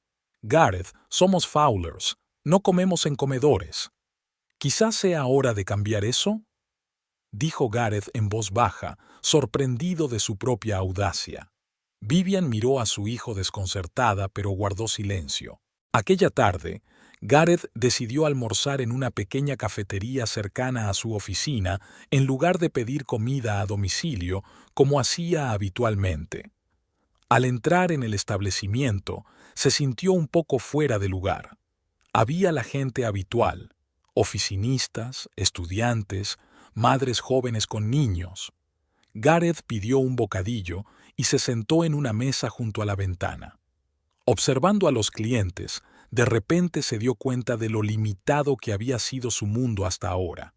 Gareth, somos Fowlers. No comemos en comedores. Quizás sea hora de cambiar eso, dijo Gareth en voz baja, sorprendido de su propia audacia. Vivian miró a su hijo desconcertada, pero guardó silencio. Aquella tarde, Gareth decidió almorzar en una pequeña cafetería cercana a su oficina en lugar de pedir comida a domicilio como hacía habitualmente. Al entrar en el establecimiento, se sintió un poco fuera de lugar. Había la gente habitual, oficinistas, estudiantes, madres jóvenes con niños. Gareth pidió un bocadillo y se sentó en una mesa junto a la ventana. Observando a los clientes, de repente se dio cuenta de lo limitado que había sido su mundo hasta ahora.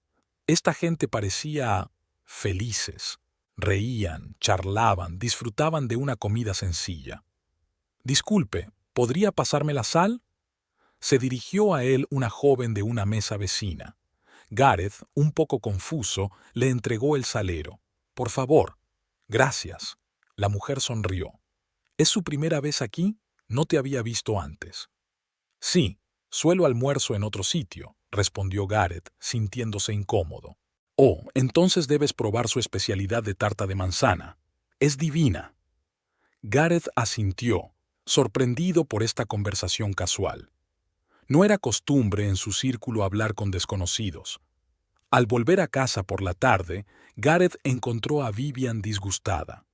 Esta gente parecía felices. Reían, charlaban, disfrutaban de una comida sencilla. Disculpe, ¿podría pasarme la sal? Se dirigió a él una joven de una mesa vecina. Gareth, un poco confuso, le entregó el salero. Por favor. Gracias. La mujer sonrió. ¿Es su primera vez aquí? No te había visto antes. Sí, suelo almuerzo en otro sitio, respondió Gareth, sintiéndose incómodo. Oh, entonces debes probar su especialidad de tarta de manzana. Es divina. Gareth asintió, sorprendido por esta conversación casual. No era costumbre en su círculo hablar con desconocidos. Al volver a casa por la tarde, Gareth encontró a Vivian disgustada.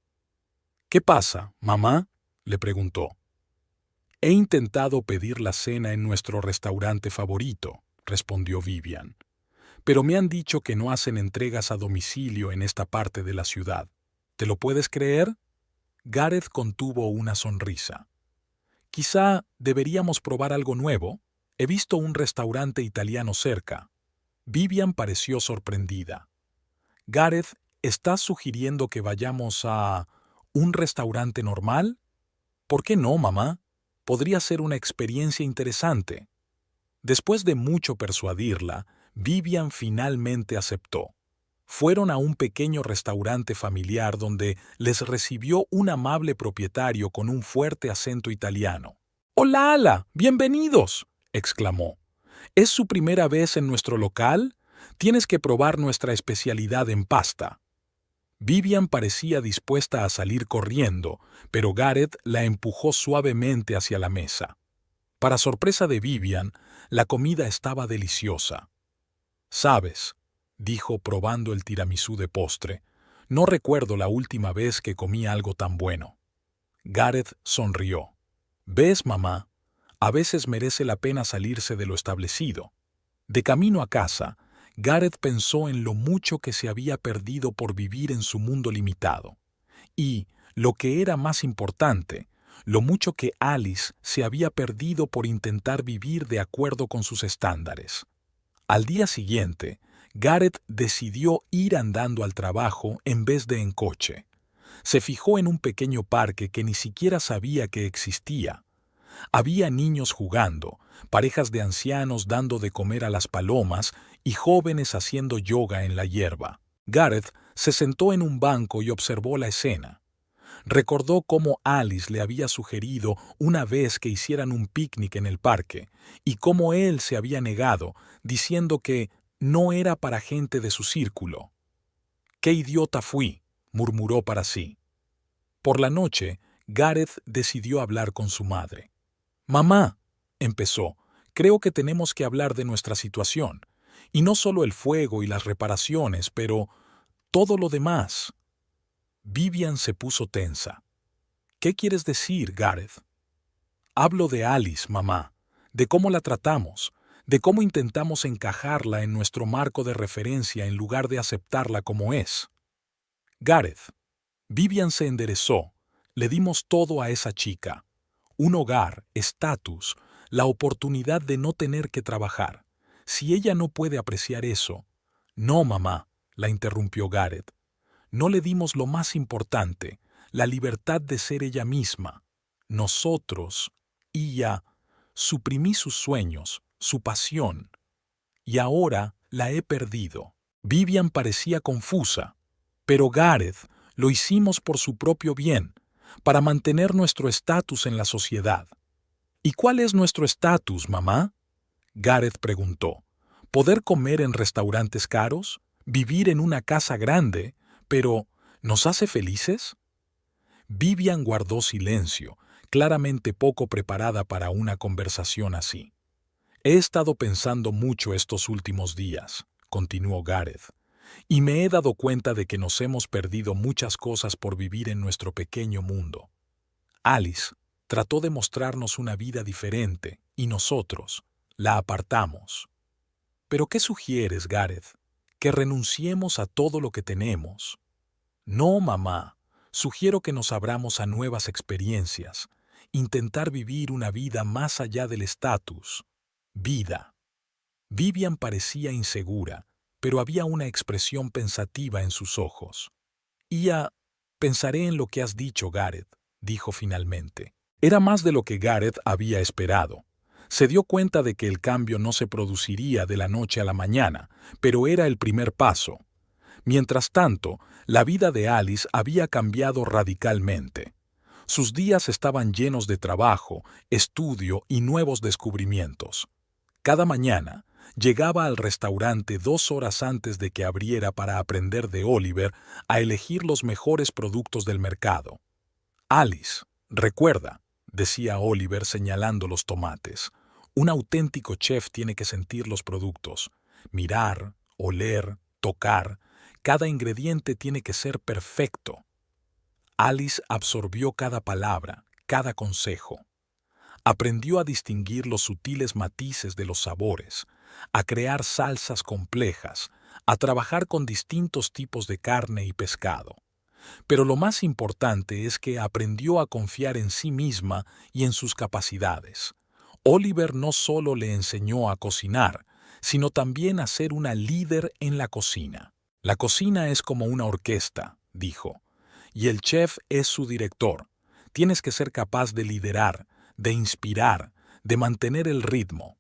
¿Qué pasa, mamá?, le preguntó. He intentado pedir la cena en nuestro restaurante favorito, respondió Vivian. Pero me han dicho que no hacen entregas a domicilio en esta parte de la ciudad. ¿Te lo puedes creer? Gareth contuvo una sonrisa. Quizá deberíamos probar algo nuevo. He visto un restaurante italiano cerca. Vivian pareció sorprendida. Gareth, ¿estás sugiriendo que vayamos a un restaurante normal? ¿Por qué no, mamá? Podría ser una experiencia interesante. Después de mucho persuadirla, Vivian finalmente aceptó. Fueron a un pequeño restaurante familiar donde les recibió un amable propietario con un fuerte acento italiano. «¡Hola, Ala! ¡Bienvenidos!», exclamó. ¿Es su primera vez en nuestro local? Tienes que probar nuestra especialidad en pasta. Vivian parecía dispuesta a salir corriendo, pero Gareth la empujó suavemente hacia la mesa. Para sorpresa de Vivian, la comida estaba deliciosa. «¿Sabes?», dijo probando el tiramisú de postre, «no recuerdo la última vez que comí algo tan bueno». Gareth sonrió. «¿Ves, mamá? A veces merece la pena salirse de lo establecido». De camino a casa, Gareth pensó en lo mucho que se había perdido por vivir en su mundo limitado. Y, lo que era más importante, lo mucho que Alice se había perdido por intentar vivir de acuerdo con sus estándares. Al día siguiente, Gareth decidió ir andando al trabajo en vez de en coche. Se fijó en un pequeño parque que ni siquiera sabía que existía. Había niños jugando, parejas de ancianos dando de comer a las palomas y jóvenes haciendo yoga en la hierba. Gareth se sentó en un banco y observó la escena. Recordó cómo Alice le había sugerido una vez que hicieran un picnic en el parque y cómo él se había negado, diciendo que no era para gente de su círculo. «¡Qué idiota fui!», murmuró para sí. Por la noche, Gareth decidió hablar con su madre. «Mamá», empezó, «creo que tenemos que hablar de nuestra situación, y no solo el fuego y las reparaciones, pero todo lo demás». Vivian se puso tensa. «¿Qué quieres decir, Gareth?» «Hablo de Alice, mamá, de cómo la tratamos, de cómo intentamos encajarla en nuestro marco de referencia en lugar de aceptarla como es. Gareth. Vivian se enderezó. Le dimos todo a esa chica. Un hogar, estatus, la oportunidad de no tener que trabajar. Si ella no puede apreciar eso... No, mamá, la interrumpió Gareth. No le dimos lo más importante, la libertad de ser ella misma. Nosotros, y ya, suprimí sus sueños, su pasión. Y ahora la he perdido. Vivian parecía confusa. Pero Gareth, lo hicimos por su propio bien, para mantener nuestro estatus en la sociedad. ¿Y cuál es nuestro estatus, mamá? Gareth preguntó. ¿Poder comer en restaurantes caros? ¿Vivir en una casa grande? Pero, ¿nos hace felices? Vivian guardó silencio, claramente poco preparada para una conversación así. He estado pensando mucho estos últimos días, continuó Gareth, y me he dado cuenta de que nos hemos perdido muchas cosas por vivir en nuestro pequeño mundo. Alice trató de mostrarnos una vida diferente, y nosotros la apartamos. ¿Pero qué sugieres, Gareth? ¿Que renunciemos a todo lo que tenemos? No, mamá. Sugiero que nos abramos a nuevas experiencias, intentar vivir una vida más allá del estatus. Vida. Vivian parecía insegura, pero había una expresión pensativa en sus ojos. Pensaré en lo que has dicho, Gareth, dijo finalmente. Era más de lo que Gareth había esperado. Se dio cuenta de que el cambio no se produciría de la noche a la mañana, pero era el primer paso. Mientras tanto, la vida de Alice había cambiado radicalmente. Sus días estaban llenos de trabajo, estudio y nuevos descubrimientos. Cada mañana, llegaba al restaurante 2 horas antes de que abriera para aprender de Oliver a elegir los mejores productos del mercado. Alice, recuerda, decía Oliver señalando los tomates, un auténtico chef tiene que sentir los productos, mirar, oler, tocar, cada ingrediente tiene que ser perfecto. Alice absorbió cada palabra, cada consejo. Aprendió a distinguir los sutiles matices de los sabores, a crear salsas complejas, a trabajar con distintos tipos de carne y pescado. Pero lo más importante es que aprendió a confiar en sí misma y en sus capacidades. Oliver no solo le enseñó a cocinar, sino también a ser una líder en la cocina. La cocina es como una orquesta, dijo, y el chef es su director. Tienes que ser capaz de liderar, de inspirar, de mantener el ritmo.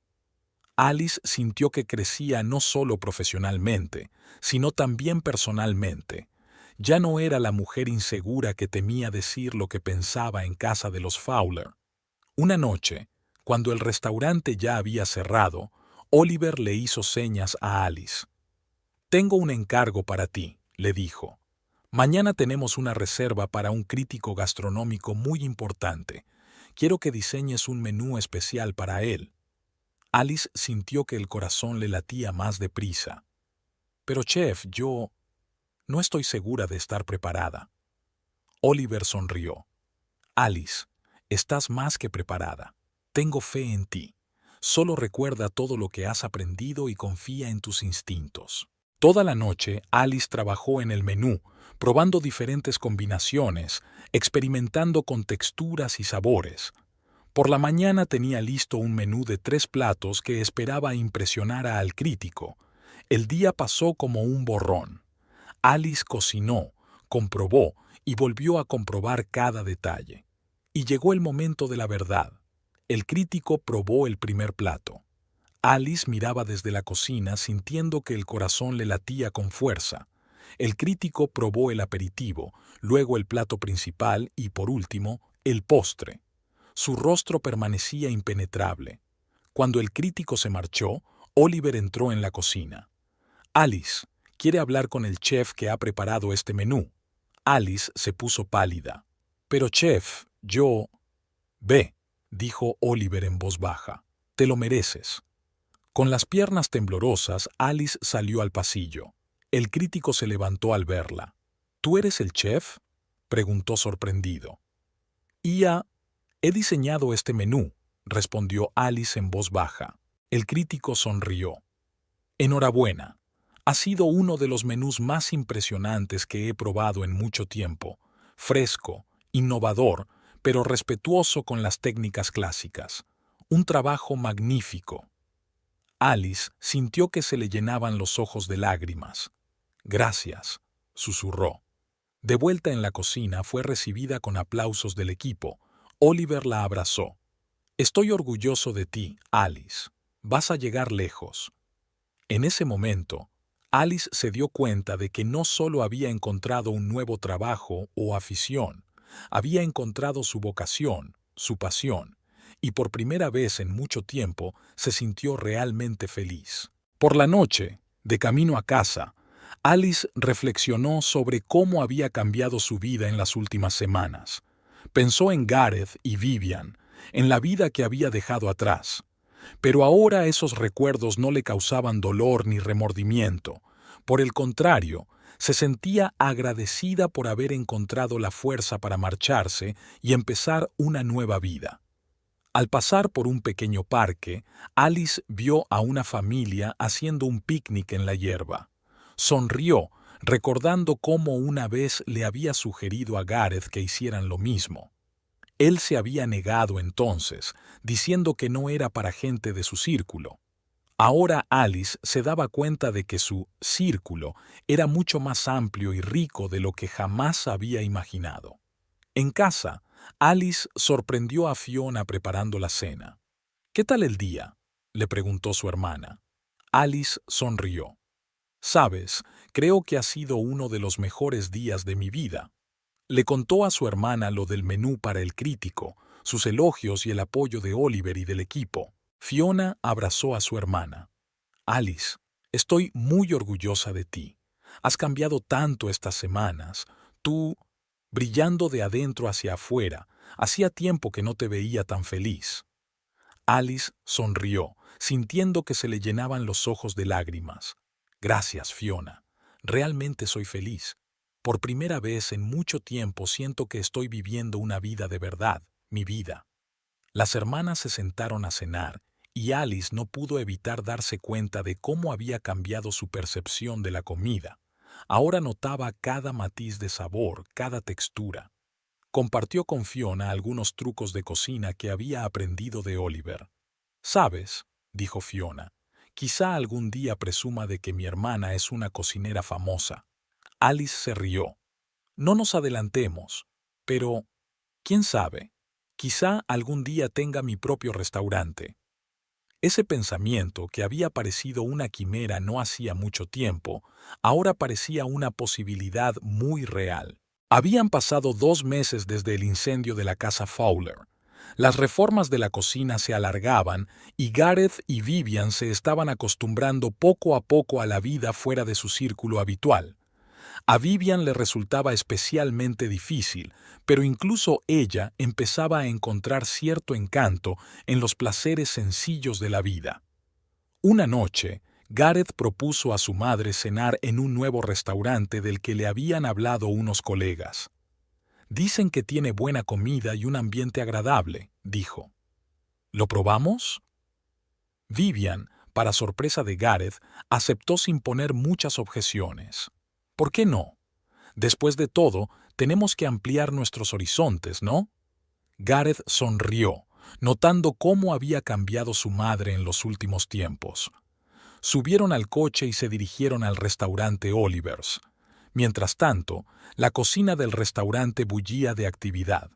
Alice sintió que crecía no solo profesionalmente, sino también personalmente. Ya no era la mujer insegura que temía decir lo que pensaba en casa de los Fowler. Una noche, cuando el restaurante ya había cerrado, Oliver le hizo señas a Alice. «Tengo un encargo para ti», le dijo. «Mañana tenemos una reserva para un crítico gastronómico muy importante. Quiero que diseñes un menú especial para él». Alice sintió que el corazón le latía más deprisa. «Pero, chef, yo no estoy segura de estar preparada». Oliver sonrió. «Alice, estás más que preparada. Tengo fe en ti. Solo recuerda todo lo que has aprendido y confía en tus instintos». Toda la noche, Alice trabajó en el menú, probando diferentes combinaciones, experimentando con texturas y sabores. Por la mañana tenía listo un menú de 3 platos que esperaba impresionara al crítico. El día pasó como un borrón. Alice cocinó, comprobó y volvió a comprobar cada detalle. Y llegó el momento de la verdad. El crítico probó el primer plato. Alice miraba desde la cocina sintiendo que el corazón le latía con fuerza. El crítico probó el aperitivo, luego el plato principal y, por último, el postre. Su rostro permanecía impenetrable. Cuando el crítico se marchó, Oliver entró en la cocina. «Alice, quiere hablar con el chef que ha preparado este menú». Alice se puso pálida. «Pero, chef, yo...» «Ve», dijo Oliver en voz baja. «Te lo mereces». Con las piernas temblorosas, Alice salió al pasillo. El crítico se levantó al verla. «¿Tú eres el chef?», preguntó sorprendido. «He diseñado este menú», respondió Alice en voz baja. El crítico sonrió. Enhorabuena. Ha sido uno de los menús más impresionantes que he probado en mucho tiempo. Fresco, innovador, pero respetuoso con las técnicas clásicas. Un trabajo magnífico. Alice sintió que se le llenaban los ojos de lágrimas. Gracias, susurró. De vuelta en la cocina fue recibida con aplausos del equipo. Oliver la abrazó. Estoy orgulloso de ti, Alice. Vas a llegar lejos. En ese momento, Alice se dio cuenta de que no solo había encontrado un nuevo trabajo o afición, había encontrado su vocación, su pasión, y por primera vez en mucho tiempo se sintió realmente feliz. Por la noche, de camino a casa, Alice reflexionó sobre cómo había cambiado su vida en las últimas semanas. Pensó en Gareth y Vivian, en la vida que había dejado atrás. Pero ahora esos recuerdos no le causaban dolor ni remordimiento. Por el contrario, se sentía agradecida por haber encontrado la fuerza para marcharse y empezar una nueva vida. Al pasar por un pequeño parque, Alice vio a una familia haciendo un picnic en la hierba. Sonrió, recordando cómo una vez le había sugerido a Gareth que hicieran lo mismo. Él se había negado entonces, diciendo que no era para gente de su círculo. Ahora Alice se daba cuenta de que su círculo era mucho más amplio y rico de lo que jamás había imaginado. En casa, Alice sorprendió a Fiona preparando la cena. ¿Qué tal el día?, le preguntó su hermana. Alice sonrió. Sabes, creo que ha sido uno de los mejores días de mi vida. Le contó a su hermana lo del menú para el crítico, sus elogios y el apoyo de Oliver y del equipo. Fiona abrazó a su hermana. Alice, estoy muy orgullosa de ti. Has cambiado tanto estas semanas. Tú, brillando de adentro hacia afuera, hacía tiempo que no te veía tan feliz. Alice sonrió, sintiendo que se le llenaban los ojos de lágrimas. Gracias, Fiona. Realmente soy feliz. Por primera vez en mucho tiempo siento que estoy viviendo una vida de verdad, mi vida. Las hermanas se sentaron a cenar, y Alice no pudo evitar darse cuenta de cómo había cambiado su percepción de la comida. Ahora notaba cada matiz de sabor, cada textura. Compartió con Fiona algunos trucos de cocina que había aprendido de Oliver. «¿Sabes?», dijo Fiona, «quizá algún día presuma de que mi hermana es una cocinera famosa». Alice se rió. «No nos adelantemos, pero, ¿quién sabe? Quizá algún día tenga mi propio restaurante». Ese pensamiento, que había parecido una quimera no hacía mucho tiempo, ahora parecía una posibilidad muy real. Habían pasado 2 meses desde el incendio de la casa Fowler. Las reformas de la cocina se alargaban y Gareth y Vivian se estaban acostumbrando poco a poco a la vida fuera de su círculo habitual. A Vivian le resultaba especialmente difícil, pero incluso ella empezaba a encontrar cierto encanto en los placeres sencillos de la vida. Una noche, Gareth propuso a su madre cenar en un nuevo restaurante del que le habían hablado unos colegas. «Dicen que tiene buena comida y un ambiente agradable», dijo. «¿Lo probamos?». Vivian, para sorpresa de Gareth, aceptó sin poner muchas objeciones. «¿Por qué no? Después de todo, tenemos que ampliar nuestros horizontes, ¿no?». Gareth sonrió, notando cómo había cambiado su madre en los últimos tiempos. Subieron al coche y se dirigieron al restaurante Oliver's. Mientras tanto, la cocina del restaurante bullía de actividad.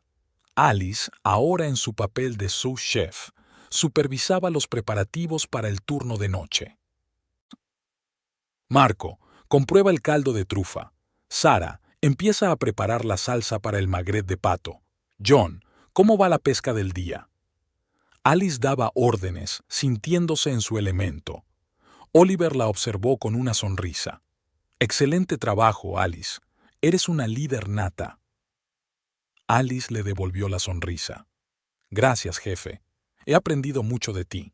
Alice, ahora en su papel de sous chef, supervisaba los preparativos para el turno de noche. «Marco, comprueba el caldo de trufa. Sara, empieza a preparar la salsa para el magret de pato. John, ¿cómo va la pesca del día?». Alice daba órdenes, sintiéndose en su elemento. Oliver la observó con una sonrisa. «Excelente trabajo, Alice. Eres una líder nata». Alice le devolvió la sonrisa. «Gracias, jefe. He aprendido mucho de ti».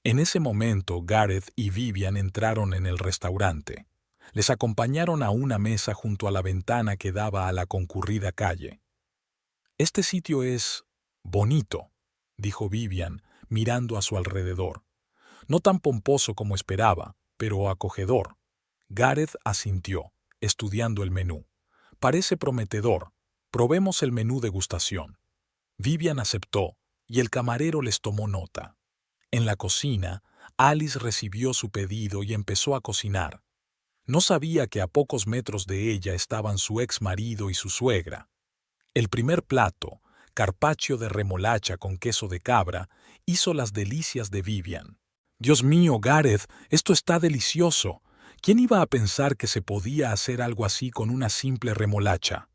En ese momento, Gareth y Vivian entraron en el restaurante. Les acompañaron a una mesa junto a la ventana que daba a la concurrida calle. «Este sitio es bonito», dijo Vivian, mirando a su alrededor. no tan pomposo como esperaba, pero acogedor. Gareth asintió, estudiando el menú. Parece prometedor. Probemos el menú degustación. Vivian aceptó, y el camarero les tomó nota. En la cocina, Alice recibió su pedido y empezó a cocinar. No sabía que a pocos metros de ella estaban su ex marido y su suegra. El primer plato, carpaccio de remolacha con queso de cabra, hizo las delicias de Vivian. «Dios mío, Gareth, esto está delicioso. ¿Quién iba a pensar que se podía hacer algo así con una simple remolacha?»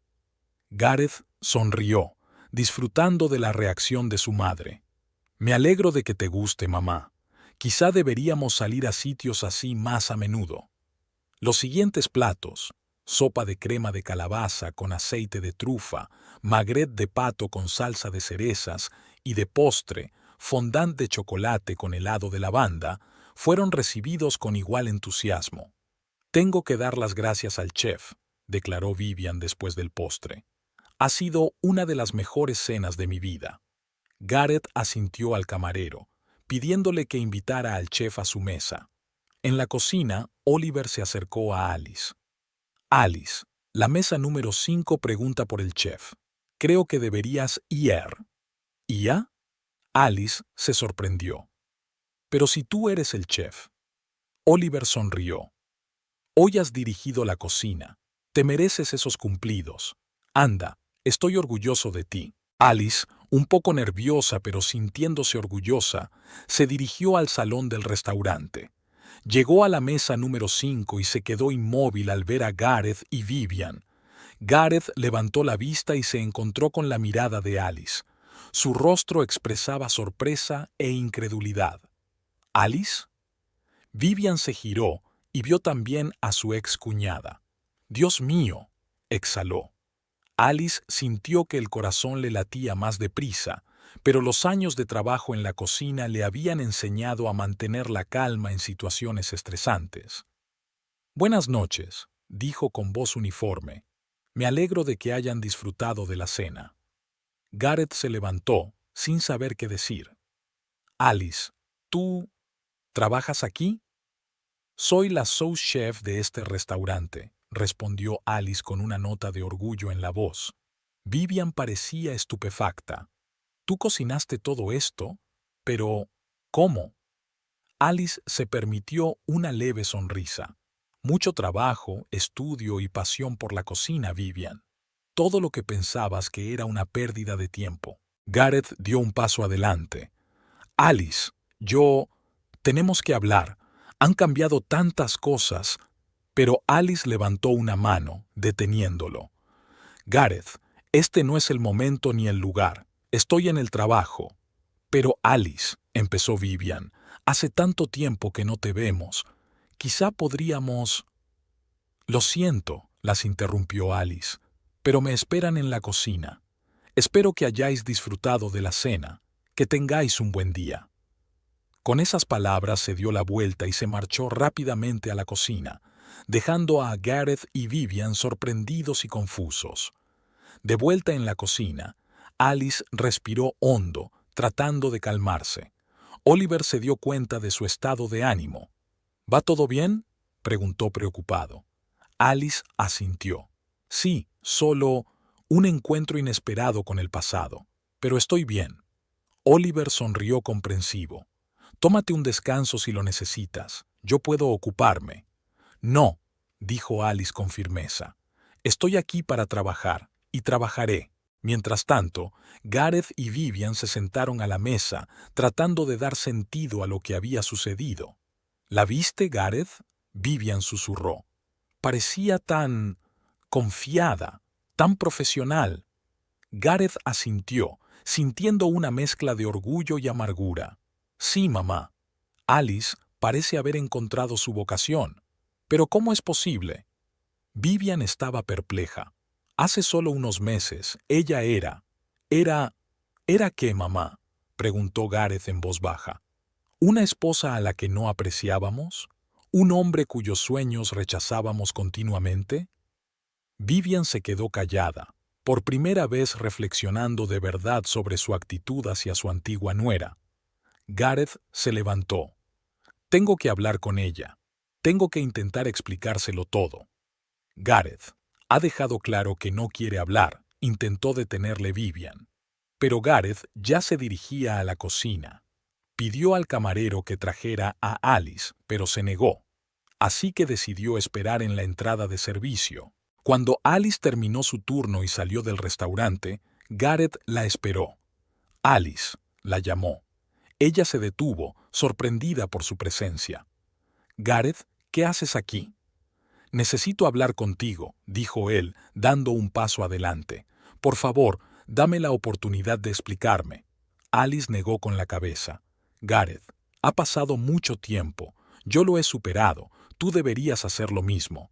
Gareth sonrió, disfrutando de la reacción de su madre. «Me alegro de que te guste, mamá. Quizá deberíamos salir a sitios así más a menudo». Los siguientes platos: sopa de crema de calabaza con aceite de trufa, magret de pato con salsa de cerezas y de postre, fondant de chocolate con helado de lavanda, fueron recibidos con igual entusiasmo. «Tengo que dar las gracias al chef», declaró Vivian después del postre. «Ha sido una de las mejores cenas de mi vida». Gareth asintió al camarero, pidiéndole que invitara al chef a su mesa. En la cocina, Oliver se acercó a Alice. «Alice, la mesa número 5 pregunta por el chef. Creo que deberías ir». «¿Ya?» Alice se sorprendió. «Pero si tú eres el chef». Oliver sonrió. «Hoy has dirigido la cocina. Te mereces esos cumplidos. Anda, estoy orgulloso de ti». Alice, un poco nerviosa pero sintiéndose orgullosa, se dirigió al salón del restaurante. Llegó a la mesa número 5 y se quedó inmóvil al ver a Gareth y Vivian. Gareth levantó la vista y se encontró con la mirada de Alice. Su rostro expresaba sorpresa e incredulidad. «¿Alice?» Vivian se giró y vio también a su ex cuñada. «Dios mío», exhaló. Alice sintió que el corazón le latía más deprisa, pero los años de trabajo en la cocina le habían enseñado a mantener la calma en situaciones estresantes. «Buenas noches», dijo con voz uniforme. «Me alegro de que hayan disfrutado de la cena». Gareth se levantó, sin saber qué decir. «Alice, ¿tú trabajas aquí?» «Soy la sous chef de este restaurante», respondió Alice con una nota de orgullo en la voz. Vivian parecía estupefacta. «¿Tú cocinaste todo esto? Pero, ¿cómo?» Alice se permitió una leve sonrisa. «Mucho trabajo, estudio y pasión por la cocina, Vivian. Todo lo que pensabas que era una pérdida de tiempo». Gareth dio un paso adelante. «Alice, tenemos que hablar. Han cambiado tantas cosas». Pero Alice levantó una mano, deteniéndolo. «Gareth, este no es el momento ni el lugar. Estoy en el trabajo». «Pero Alice», empezó Vivian, «hace tanto tiempo que no te vemos. Quizá podríamos...» «Lo siento», las interrumpió Alice, «pero me esperan en la cocina. Espero que hayáis disfrutado de la cena. Que tengáis un buen día». Con esas palabras se dio la vuelta y se marchó rápidamente a la cocina, dejando a Gareth y Vivian sorprendidos y confusos. De vuelta en la cocina, Alice respiró hondo, tratando de calmarse. Oliver se dio cuenta de su estado de ánimo. «¿Va todo bien?», preguntó preocupado. Alice asintió. «Sí, solo un encuentro inesperado con el pasado. Pero estoy bien». Oliver sonrió comprensivo. «Tómate un descanso si lo necesitas. Yo puedo ocuparme». «No», dijo Alice con firmeza. «Estoy aquí para trabajar, y trabajaré». Mientras tanto, Gareth y Vivian se sentaron a la mesa, tratando de dar sentido a lo que había sucedido. «¿La viste, Gareth?», Vivian susurró. «Parecía tan confiada, tan profesional». Gareth asintió, sintiendo una mezcla de orgullo y amargura. «Sí, mamá. Alice parece haber encontrado su vocación. Pero ¿cómo es posible?». Vivian estaba perpleja. Hace solo unos meses, ella ¿Era qué, mamá?, preguntó Gareth en voz baja. ¿Una esposa a la que no apreciábamos? ¿Un hombre cuyos sueños rechazábamos continuamente? Vivian se quedó callada, por primera vez reflexionando de verdad sobre su actitud hacia su antigua nuera. Gareth se levantó. Tengo que hablar con ella. Tengo que intentar explicárselo todo. Gareth ha dejado claro que no quiere hablar, intentó detenerle Vivian. Pero Gareth ya se dirigía a la cocina. Pidió al camarero que trajera a Alice, pero se negó. Así que decidió esperar en la entrada de servicio. Cuando Alice terminó su turno y salió del restaurante, Gareth la esperó. Alice la llamó. Ella se detuvo, sorprendida por su presencia. «Gareth, ¿qué haces aquí?» «Necesito hablar contigo», dijo él, dando un paso adelante. «Por favor, dame la oportunidad de explicarme». Alice negó con la cabeza. «Gareth, ha pasado mucho tiempo. Yo lo he superado. Tú deberías hacer lo mismo».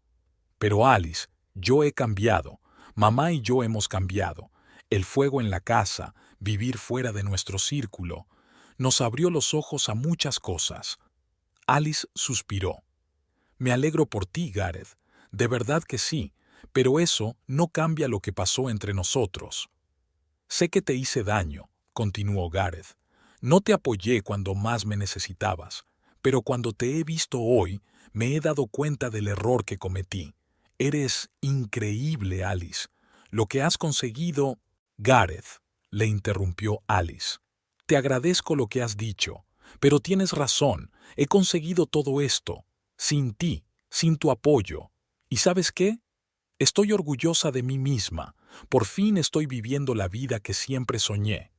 «Pero Alice, yo he cambiado. Mamá y yo hemos cambiado. El fuego en la casa, vivir fuera de nuestro círculo, nos abrió los ojos a muchas cosas». Alice suspiró. «Me alegro por ti, Gareth. De verdad que sí, pero eso no cambia lo que pasó entre nosotros». «Sé que te hice daño», continuó Gareth. «No te apoyé cuando más me necesitabas, pero cuando te he visto hoy, me he dado cuenta del error que cometí. Eres increíble, Alice. Lo que has conseguido...» «Gareth», le interrumpió Alice. «Te agradezco lo que has dicho, pero tienes razón. He conseguido todo esto, sin ti, sin tu apoyo. ¿Y sabes qué? Estoy orgullosa de mí misma. Por fin estoy viviendo la vida que siempre soñé».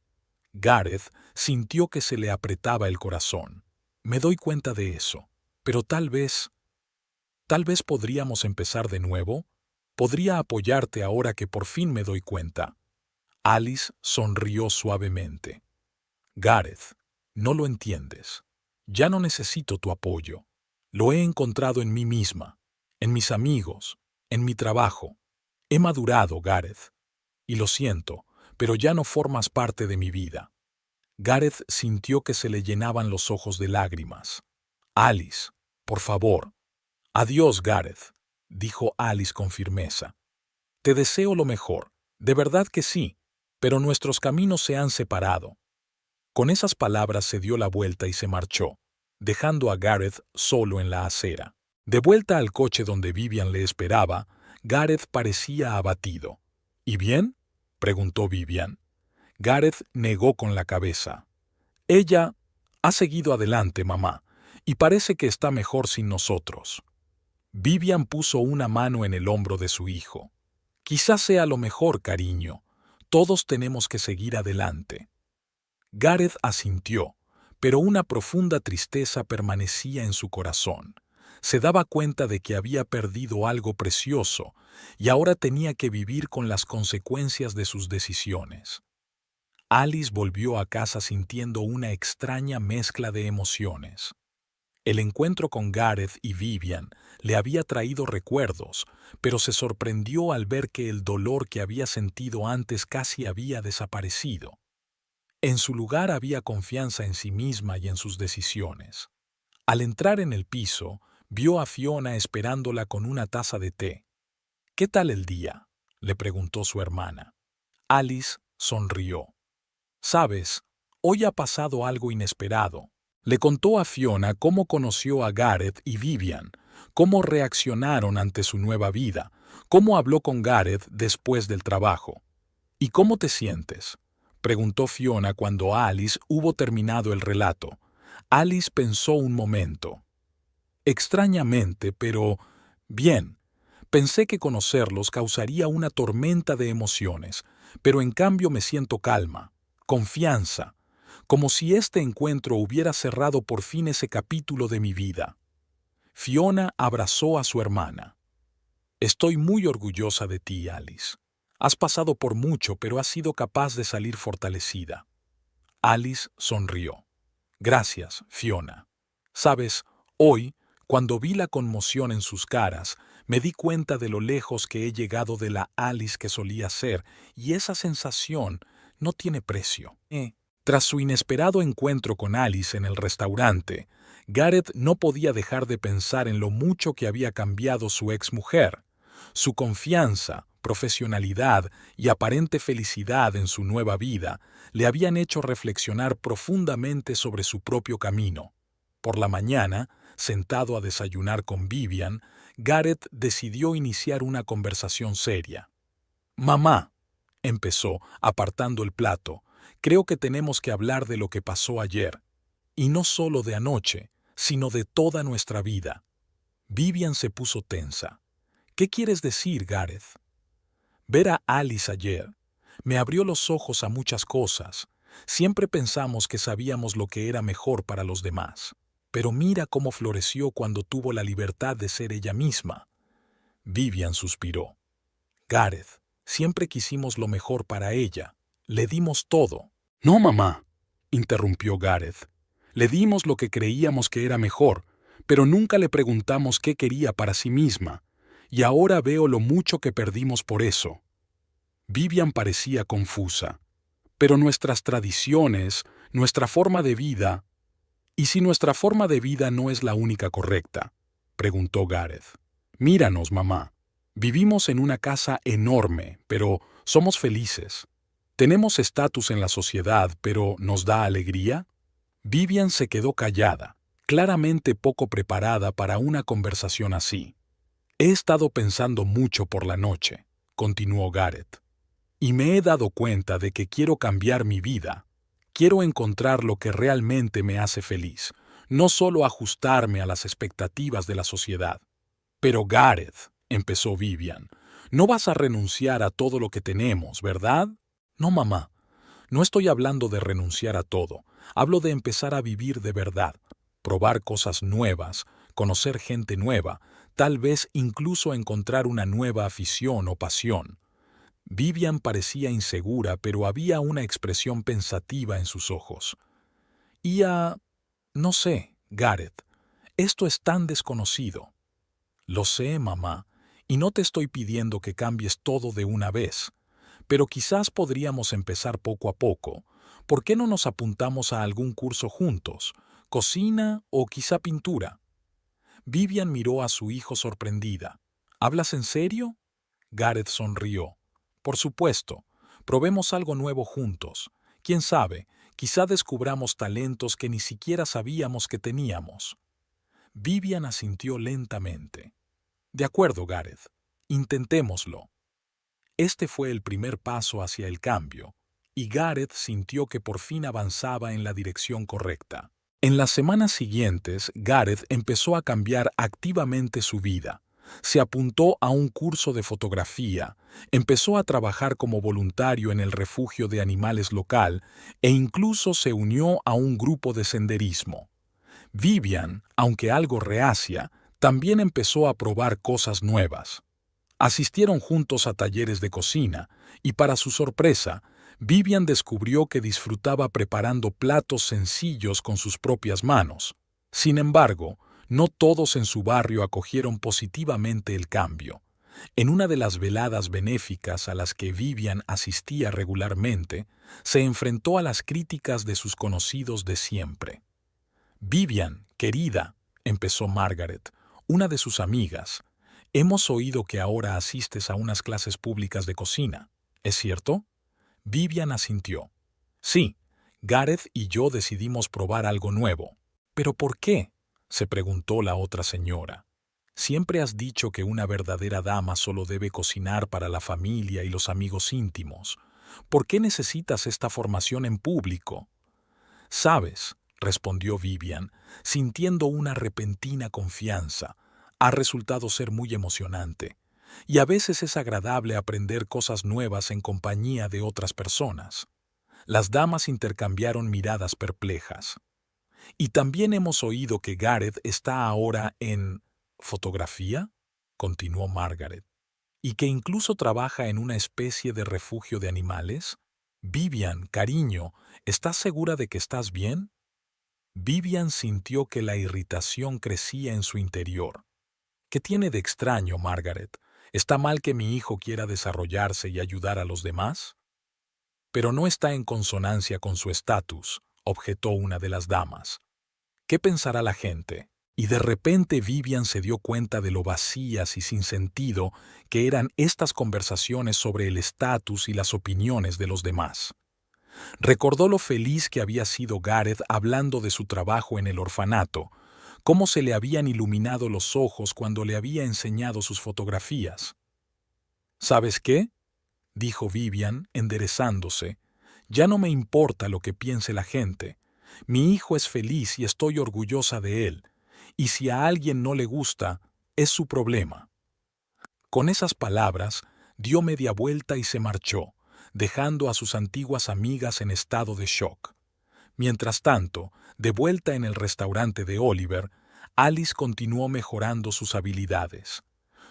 Gareth sintió que se le apretaba el corazón. «Me doy cuenta de eso, pero tal vez podríamos empezar de nuevo. Podría apoyarte ahora que por fin me doy cuenta». Alice sonrió suavemente. «Gareth, no lo entiendes. Ya no necesito tu apoyo. Lo he encontrado en mí misma, en mis amigos, en mi trabajo. He madurado, Gareth. Y lo siento, pero ya no formas parte de mi vida». Gareth sintió que se le llenaban los ojos de lágrimas. «Alice, por favor». «Adiós, Gareth», dijo Alice con firmeza. «Te deseo lo mejor, de verdad que sí, pero nuestros caminos se han separado». Con esas palabras se dio la vuelta y se marchó, dejando a Gareth solo en la acera. De vuelta al coche donde Vivian le esperaba, Gareth parecía abatido. «¿Y bien?», preguntó Vivian. Gareth negó con la cabeza. «Ella ha seguido adelante, mamá, y parece que está mejor sin nosotros». Vivian puso una mano en el hombro de su hijo. «Quizás sea lo mejor, cariño. Todos tenemos que seguir adelante». Gareth asintió, pero una profunda tristeza permanecía en su corazón. Se daba cuenta de que había perdido algo precioso y ahora tenía que vivir con las consecuencias de sus decisiones. Alice volvió a casa sintiendo una extraña mezcla de emociones. El encuentro con Gareth y Vivian le había traído recuerdos, pero se sorprendió al ver que el dolor que había sentido antes casi había desaparecido. En su lugar había confianza en sí misma y en sus decisiones. Al entrar en el piso, vio a Fiona esperándola con una taza de té. «¿Qué tal el día?», le preguntó su hermana. Alice sonrió. «Sabes, hoy ha pasado algo inesperado». Le contó a Fiona cómo conoció a Gareth y Vivian, cómo reaccionaron ante su nueva vida, cómo habló con Gareth después del trabajo. «¿Y cómo te sientes?», preguntó Fiona cuando Alice hubo terminado el relato. Alice pensó un momento. «Extrañamente, pero bien. Pensé que conocerlos causaría una tormenta de emociones, pero en cambio me siento calma, confianza, como si este encuentro hubiera cerrado por fin ese capítulo de mi vida». Fiona abrazó a su hermana. «Estoy muy orgullosa de ti, Alice. Has pasado por mucho, pero has sido capaz de salir fortalecida». Alice sonrió. «Gracias, Fiona. Sabes, hoy, cuando vi la conmoción en sus caras, me di cuenta de lo lejos que he llegado de la Alice que solía ser, y esa sensación no tiene precio». Tras su inesperado encuentro con Alice en el restaurante, Gareth no podía dejar de pensar en lo mucho que había cambiado su exmujer. Su confianza, profesionalidad y aparente felicidad en su nueva vida le habían hecho reflexionar profundamente sobre su propio camino. Por la mañana, sentado a desayunar con Vivian, Gareth decidió iniciar una conversación seria. «Mamá», empezó, apartando el plato, «creo que tenemos que hablar de lo que pasó ayer. Y no solo de anoche, sino de toda nuestra vida». Vivian se puso tensa. «¿Qué quieres decir, Gareth?» «Ver a Alice ayer me abrió los ojos a muchas cosas. Siempre pensamos que sabíamos lo que era mejor para los demás. Pero mira cómo floreció cuando tuvo la libertad de ser ella misma». Vivian suspiró. «Gareth, siempre quisimos lo mejor para ella. Le dimos todo». «No, mamá», interrumpió Gareth. «Le dimos lo que creíamos que era mejor, pero nunca le preguntamos qué quería para sí misma. Y ahora veo lo mucho que perdimos por eso». Vivian parecía confusa. «Pero nuestras tradiciones, nuestra forma de vida...» «¿Y si nuestra forma de vida no es la única correcta?», preguntó Gareth. «Míranos, mamá. Vivimos en una casa enorme, pero somos felices. Tenemos estatus en la sociedad, pero ¿nos da alegría?». Vivian se quedó callada, claramente poco preparada para una conversación así. «He estado pensando mucho por la noche», continuó Gareth, «y me he dado cuenta de que quiero cambiar mi vida. Quiero encontrar lo que realmente me hace feliz, no solo ajustarme a las expectativas de la sociedad». «Pero Gareth», empezó Vivian, «no vas a renunciar a todo lo que tenemos, ¿verdad?». «No, mamá. No estoy hablando de renunciar a todo. Hablo de empezar a vivir de verdad, probar cosas nuevas, conocer gente nueva, tal vez incluso encontrar una nueva afición o pasión». Vivian parecía insegura, pero había una expresión pensativa en sus ojos. No sé, Gareth. Esto es tan desconocido». «Lo sé, mamá, y no te estoy pidiendo que cambies todo de una vez. Pero quizás podríamos empezar poco a poco. ¿Por qué no nos apuntamos a algún curso juntos? ¿Cocina o quizá pintura?». Vivian miró a su hijo sorprendida. «¿Hablas en serio?». Gareth sonrió. «Por supuesto. Probemos algo nuevo juntos. Quién sabe, quizá descubramos talentos que ni siquiera sabíamos que teníamos». Vivian asintió lentamente. «De acuerdo, Gareth. Intentémoslo». Este fue el primer paso hacia el cambio, y Gareth sintió que por fin avanzaba en la dirección correcta. En las semanas siguientes, Gareth empezó a cambiar activamente su vida. Se apuntó a un curso de fotografía, empezó a trabajar como voluntario en el refugio de animales local e incluso se unió a un grupo de senderismo. Vivian, aunque algo reacia, también empezó a probar cosas nuevas. Asistieron juntos a talleres de cocina y, para su sorpresa, Vivian descubrió que disfrutaba preparando platos sencillos con sus propias manos. Sin embargo, no todos en su barrio acogieron positivamente el cambio. En una de las veladas benéficas a las que Vivian asistía regularmente, se enfrentó a las críticas de sus conocidos de siempre. «Vivian, querida», empezó Margaret, una de sus amigas, «hemos oído que ahora asistes a unas clases públicas de cocina. ¿Es cierto?». Vivian asintió. «Sí, Gareth y yo decidimos probar algo nuevo». «¿Pero por qué?», se preguntó la otra señora. «Siempre has dicho que una verdadera dama solo debe cocinar para la familia y los amigos íntimos. ¿Por qué necesitas esta formación en público?». «Sabes», respondió Vivian, sintiendo una repentina confianza, «ha resultado ser muy emocionante. Y a veces es agradable aprender cosas nuevas en compañía de otras personas». Las damas intercambiaron miradas perplejas. «Y también hemos oído que Gareth está ahora en fotografía», continuó Margaret, «y que incluso trabaja en una especie de refugio de animales. Vivian, cariño, ¿estás segura de que estás bien?». Vivian sintió que la irritación crecía en su interior. «¿Qué tiene de extraño, Margaret? ¿Está mal que mi hijo quiera desarrollarse y ayudar a los demás?». «Pero no está en consonancia con su estatus», objetó una de las damas. «¿Qué pensará la gente?». Y de repente Vivian se dio cuenta de lo vacías y sin sentido que eran estas conversaciones sobre el estatus y las opiniones de los demás. Recordó lo feliz que había sido Gareth hablando de su trabajo en el orfanato, cómo se le habían iluminado los ojos cuando le había enseñado sus fotografías. ¿Sabes qué?, dijo Vivian, enderezándose. Ya no me importa lo que piense la gente. Mi hijo es feliz y estoy orgullosa de él. Y si a alguien no le gusta, es su problema. Con esas palabras, dio media vuelta y se marchó, dejando a sus antiguas amigas en estado de shock. Mientras tanto, de vuelta en el restaurante de Oliver, Alice continuó mejorando sus habilidades.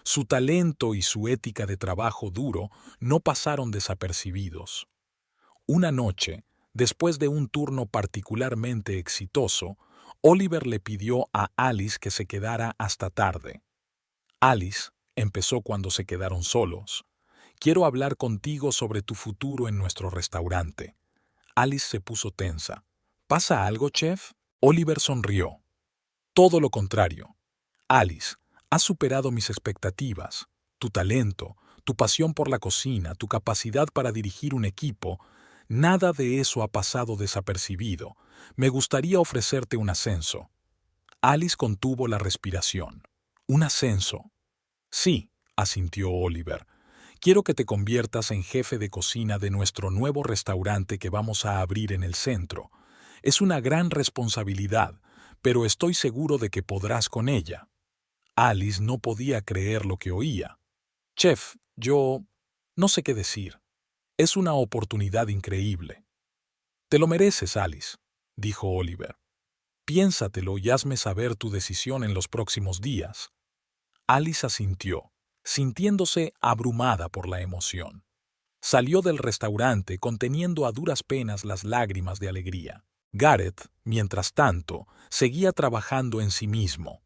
Su talento y su ética de trabajo duro no pasaron desapercibidos. Una noche, después de un turno particularmente exitoso, Oliver le pidió a Alice que se quedara hasta tarde. Alice, empezó cuando se quedaron solos. Quiero hablar contigo sobre tu futuro en nuestro restaurante. Alice se puso tensa. ¿Pasa algo, chef? Oliver sonrió. Todo lo contrario. Alice, has superado mis expectativas. Tu talento, tu pasión por la cocina, tu capacidad para dirigir un equipo, nada de eso ha pasado desapercibido. Me gustaría ofrecerte un ascenso. Alice contuvo la respiración. ¿Un ascenso? Sí, asintió Oliver. Quiero que te conviertas en jefe de cocina de nuestro nuevo restaurante que vamos a abrir en el centro. Es una gran responsabilidad, pero estoy seguro de que podrás con ella. Alice no podía creer lo que oía. Chef, yo no sé qué decir. Es una oportunidad increíble. Te lo mereces, Alice, dijo Oliver. Piénsatelo y hazme saber tu decisión en los próximos días. Alice asintió, sintiéndose abrumada por la emoción. Salió del restaurante conteniendo a duras penas las lágrimas de alegría. Gareth, mientras tanto, seguía trabajando en sí mismo.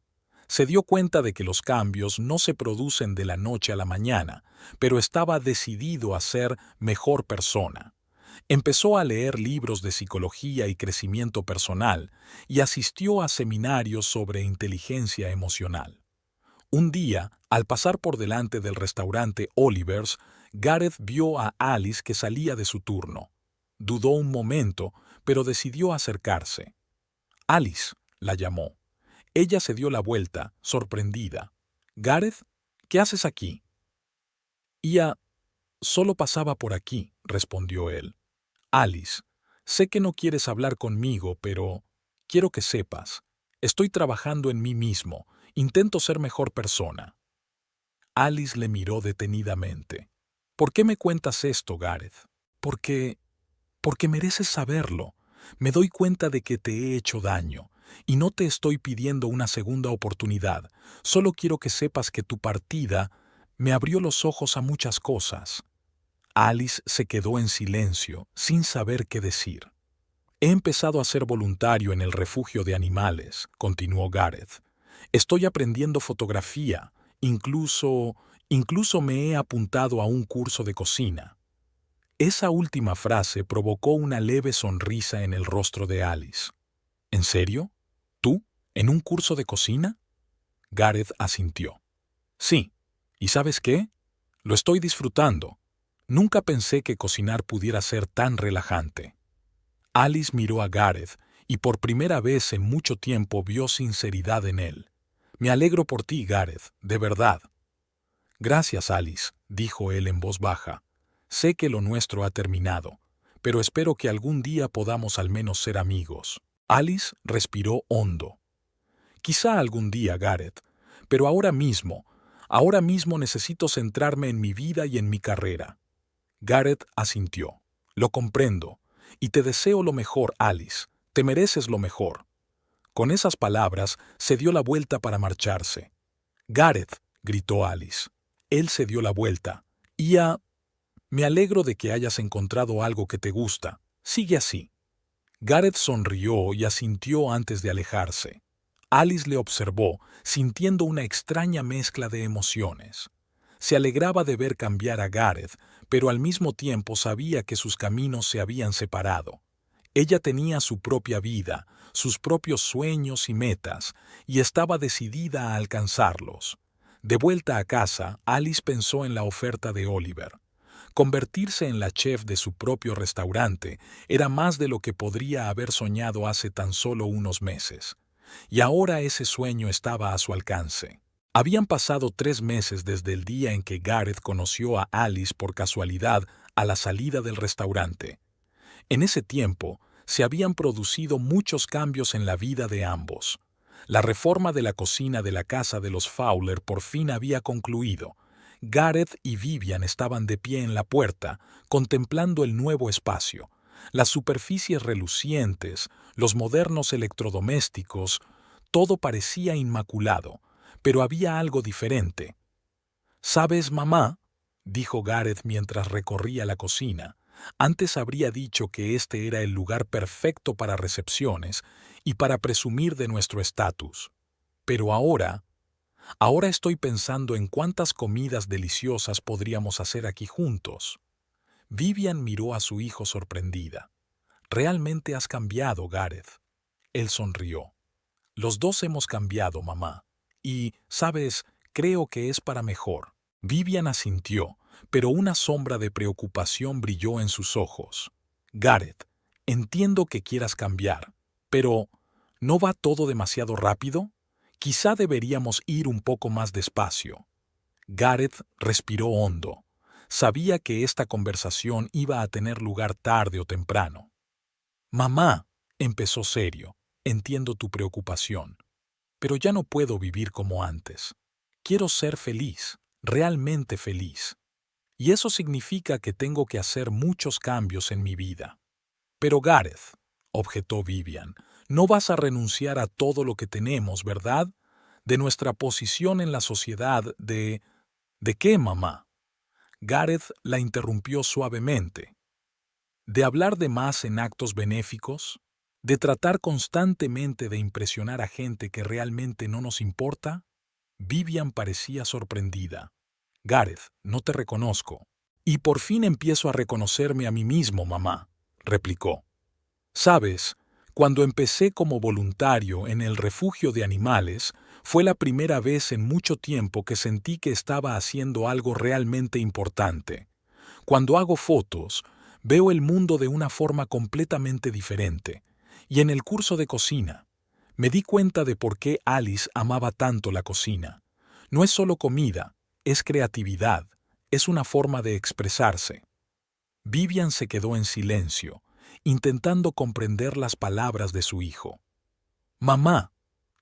Se dio cuenta de que los cambios no se producen de la noche a la mañana, pero estaba decidido a ser mejor persona. Empezó a leer libros de psicología y crecimiento personal y asistió a seminarios sobre inteligencia emocional. Un día, al pasar por delante del restaurante Oliver's, Gareth vio a Alice que salía de su turno. Dudó un momento, pero decidió acercarse. Alice, la llamó. Ella se dio la vuelta, sorprendida. «Gareth, ¿qué haces aquí?» «Ya, solo pasaba por aquí», respondió él. «Alice, sé que no quieres hablar conmigo, pero quiero que sepas. Estoy trabajando en mí mismo. Intento ser mejor persona». Alice le miró detenidamente. «¿Por qué me cuentas esto, Gareth?» Porque mereces saberlo. Me doy cuenta de que te he hecho daño, y no te estoy pidiendo una segunda oportunidad. Solo quiero que sepas que tu partida me abrió los ojos a muchas cosas». Alice se quedó en silencio, sin saber qué decir. «He empezado a ser voluntario en el refugio de animales», continuó Gareth. «Estoy aprendiendo fotografía, incluso me he apuntado a un curso de cocina». Esa última frase provocó una leve sonrisa en el rostro de Alice. «¿En serio? ¿Tú? ¿En un curso de cocina?» Gareth asintió. «Sí. ¿Y sabes qué? Lo estoy disfrutando. Nunca pensé que cocinar pudiera ser tan relajante». Alice miró a Gareth y por primera vez en mucho tiempo vio sinceridad en él. «Me alegro por ti, Gareth, de verdad». «Gracias, Alice», dijo él en voz baja. «Sé que lo nuestro ha terminado, pero espero que algún día podamos al menos ser amigos». Alice respiró hondo. «Quizá algún día, Gareth, pero ahora mismo necesito centrarme en mi vida y en mi carrera». Gareth asintió. «Lo comprendo, y te deseo lo mejor, Alice. Te mereces lo mejor». Con esas palabras se dio la vuelta para marcharse. «Gareth», gritó Alice. Él se dio la vuelta. «Ya, me alegro de que hayas encontrado algo que te gusta. Sigue así». Gareth sonrió y asintió antes de alejarse. Alice le observó, sintiendo una extraña mezcla de emociones. Se alegraba de ver cambiar a Gareth, pero al mismo tiempo sabía que sus caminos se habían separado. Ella tenía su propia vida, sus propios sueños y metas, y estaba decidida a alcanzarlos. De vuelta a casa, Alice pensó en la oferta de Oliver. Convertirse en la chef de su propio restaurante era más de lo que podría haber soñado hace tan solo unos meses. Y ahora ese sueño estaba a su alcance. Habían pasado 3 meses desde el día en que Gareth conoció a Alice por casualidad a la salida del restaurante. En ese tiempo, se habían producido muchos cambios en la vida de ambos. La reforma de la cocina de la casa de los Fowler por fin había concluido. Gareth y Vivian estaban de pie en la puerta, contemplando el nuevo espacio. Las superficies relucientes, los modernos electrodomésticos, todo parecía inmaculado, pero había algo diferente. «¿Sabes, mamá?», dijo Gareth mientras recorría la cocina. Antes habría dicho que este era el lugar perfecto para recepciones y para presumir de nuestro estatus. Pero ahora estoy pensando en cuántas comidas deliciosas podríamos hacer aquí juntos. Vivian miró a su hijo sorprendida. «Realmente has cambiado, Gareth». Él sonrió. «Los dos hemos cambiado, mamá. Y, ¿sabes? Creo que es para mejor». Vivian asintió, pero una sombra de preocupación brilló en sus ojos. «Gareth, entiendo que quieras cambiar, pero ¿no va todo demasiado rápido? Quizá deberíamos ir un poco más despacio». Gareth respiró hondo. Sabía que esta conversación iba a tener lugar tarde o temprano. «Mamá», empezó serio, «entiendo tu preocupación, pero ya no puedo vivir como antes. Quiero ser feliz, realmente feliz. Y eso significa que tengo que hacer muchos cambios en mi vida». «Pero Gareth», objetó Vivian, «no vas a renunciar a todo lo que tenemos, ¿verdad? De nuestra posición en la sociedad, de... ¿De qué, mamá?». Gareth la interrumpió suavemente. «¿De hablar de más en actos benéficos? ¿De tratar constantemente de impresionar a gente que realmente no nos importa?». Vivian parecía sorprendida. «Gareth, no te reconozco». «Y por fin empiezo a reconocerme a mí mismo, mamá», replicó. «Sabes, cuando empecé como voluntario en el refugio de animales, fue la primera vez en mucho tiempo que sentí que estaba haciendo algo realmente importante. Cuando hago fotos, veo el mundo de una forma completamente diferente. Y en el curso de cocina, me di cuenta de por qué Alice amaba tanto la cocina. No es solo comida, es creatividad, es una forma de expresarse». Vivian se quedó en silencio, intentando comprender las palabras de su hijo. «Mamá»,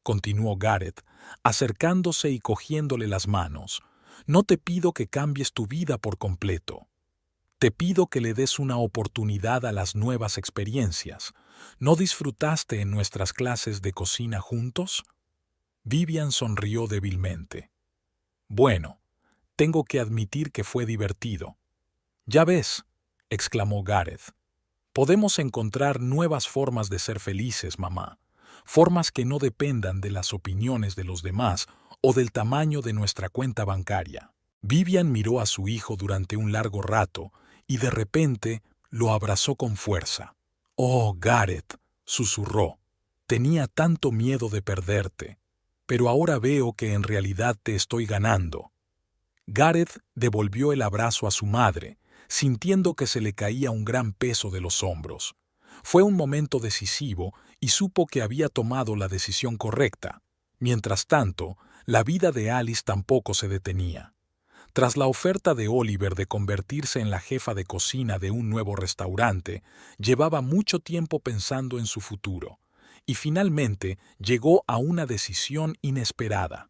continuó Gareth, acercándose y cogiéndole las manos, «no te pido que cambies tu vida por completo. Te pido que le des una oportunidad a las nuevas experiencias. ¿No disfrutaste en nuestras clases de cocina juntos?». Vivian sonrió débilmente. «Bueno, tengo que admitir que fue divertido». «Ya ves», exclamó Gareth, «podemos encontrar nuevas formas de ser felices, mamá. Formas que no dependan de las opiniones de los demás o del tamaño de nuestra cuenta bancaria». Vivian miró a su hijo durante un largo rato y de repente lo abrazó con fuerza. «Oh, Gareth», susurró, «tenía tanto miedo de perderte, pero ahora veo que en realidad te estoy ganando». Gareth devolvió el abrazo a su madre, sintiendo que se le caía un gran peso de los hombros. Fue un momento decisivo y supo que había tomado la decisión correcta. Mientras tanto, la vida de Alice tampoco se detenía. Tras la oferta de Oliver de convertirse en la jefa de cocina de un nuevo restaurante, llevaba mucho tiempo pensando en su futuro, y finalmente llegó a una decisión inesperada.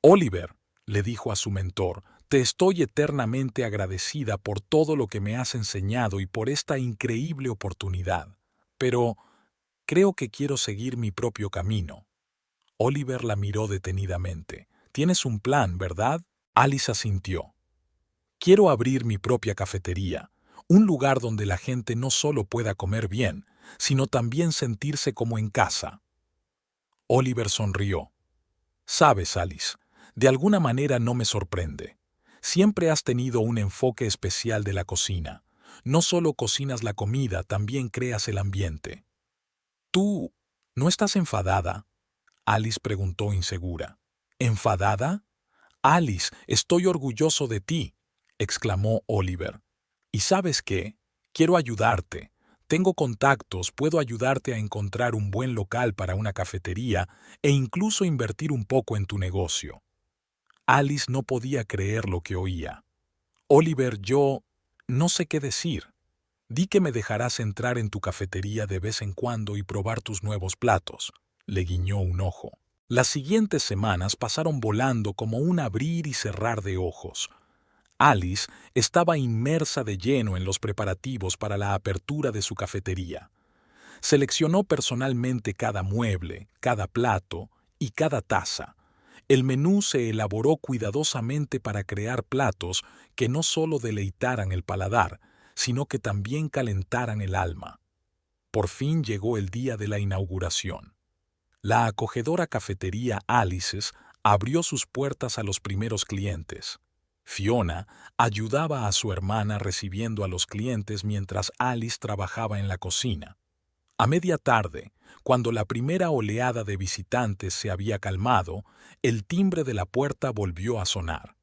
«Oliver», le dijo a su mentor, «te estoy eternamente agradecida por todo lo que me has enseñado y por esta increíble oportunidad. Pero creo que quiero seguir mi propio camino». Oliver la miró detenidamente. «Tienes un plan, ¿verdad?». Alice asintió. «Quiero abrir mi propia cafetería, un lugar donde la gente no solo pueda comer bien, sino también sentirse como en casa». Oliver sonrió. «Sabes, Alice, de alguna manera no me sorprende. Siempre has tenido un enfoque especial de la cocina. No solo cocinas la comida, también creas el ambiente». «¿Tú no estás enfadada?», Alice preguntó insegura. «¿Enfadada? Alice, estoy orgulloso de ti», exclamó Oliver. ¿Y sabes qué? Quiero ayudarte. Tengo contactos, puedo ayudarte a encontrar un buen local para una cafetería e incluso invertir un poco en tu negocio. Alice no podía creer lo que oía. Oliver, yo no sé qué decir. Di que me dejarás entrar en tu cafetería de vez en cuando y probar tus nuevos platos. Le guiñó un ojo. Las siguientes semanas pasaron volando como un abrir y cerrar de ojos. Alice estaba inmersa de lleno en los preparativos para la apertura de su cafetería. Seleccionó personalmente cada mueble, cada plato y cada taza. El menú se elaboró cuidadosamente para crear platos que no solo deleitaran el paladar, sino que también calentaran el alma. Por fin llegó el día de la inauguración. La acogedora cafetería Alice's abrió sus puertas a los primeros clientes. Fiona ayudaba a su hermana recibiendo a los clientes mientras Alice trabajaba en la cocina. A media tarde, cuando la primera oleada de visitantes se había calmado, el timbre de la puerta volvió a sonar.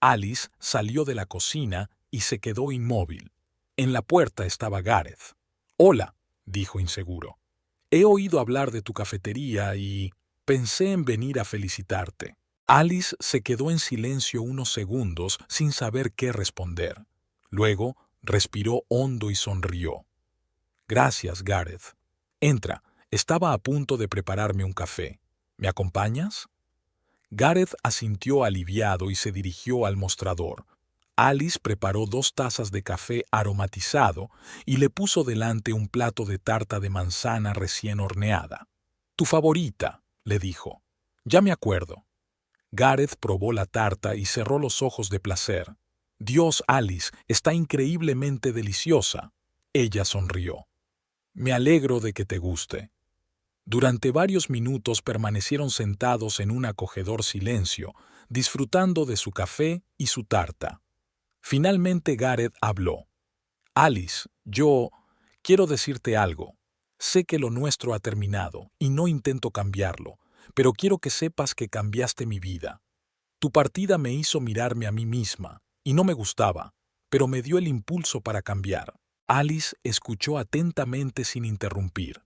Alice salió de la cocina y se quedó inmóvil. En la puerta estaba Gareth. «Hola», dijo inseguro. «He oído hablar de tu cafetería y pensé en venir a felicitarte». Alice se quedó en silencio unos segundos sin saber qué responder. Luego respiró hondo y sonrió. «Gracias, Gareth. Entra, estaba a punto de prepararme un café. ¿Me acompañas?» Gareth asintió aliviado y se dirigió al mostrador. Alice preparó 2 tazas de café aromatizado y le puso delante un plato de tarta de manzana recién horneada. «Tu favorita», le dijo. «Ya me acuerdo». Gareth probó la tarta y cerró los ojos de placer. «Dios, Alice, está increíblemente deliciosa». Ella sonrió. «Me alegro de que te guste». Durante varios minutos permanecieron sentados en un acogedor silencio, disfrutando de su café y su tarta. Finalmente Gareth habló. «Alice, yo quiero decirte algo. Sé que lo nuestro ha terminado y no intento cambiarlo, pero quiero que sepas que cambiaste mi vida. Tu partida me hizo mirarme a mí misma, y no me gustaba, pero me dio el impulso para cambiar». Alice escuchó atentamente sin interrumpir.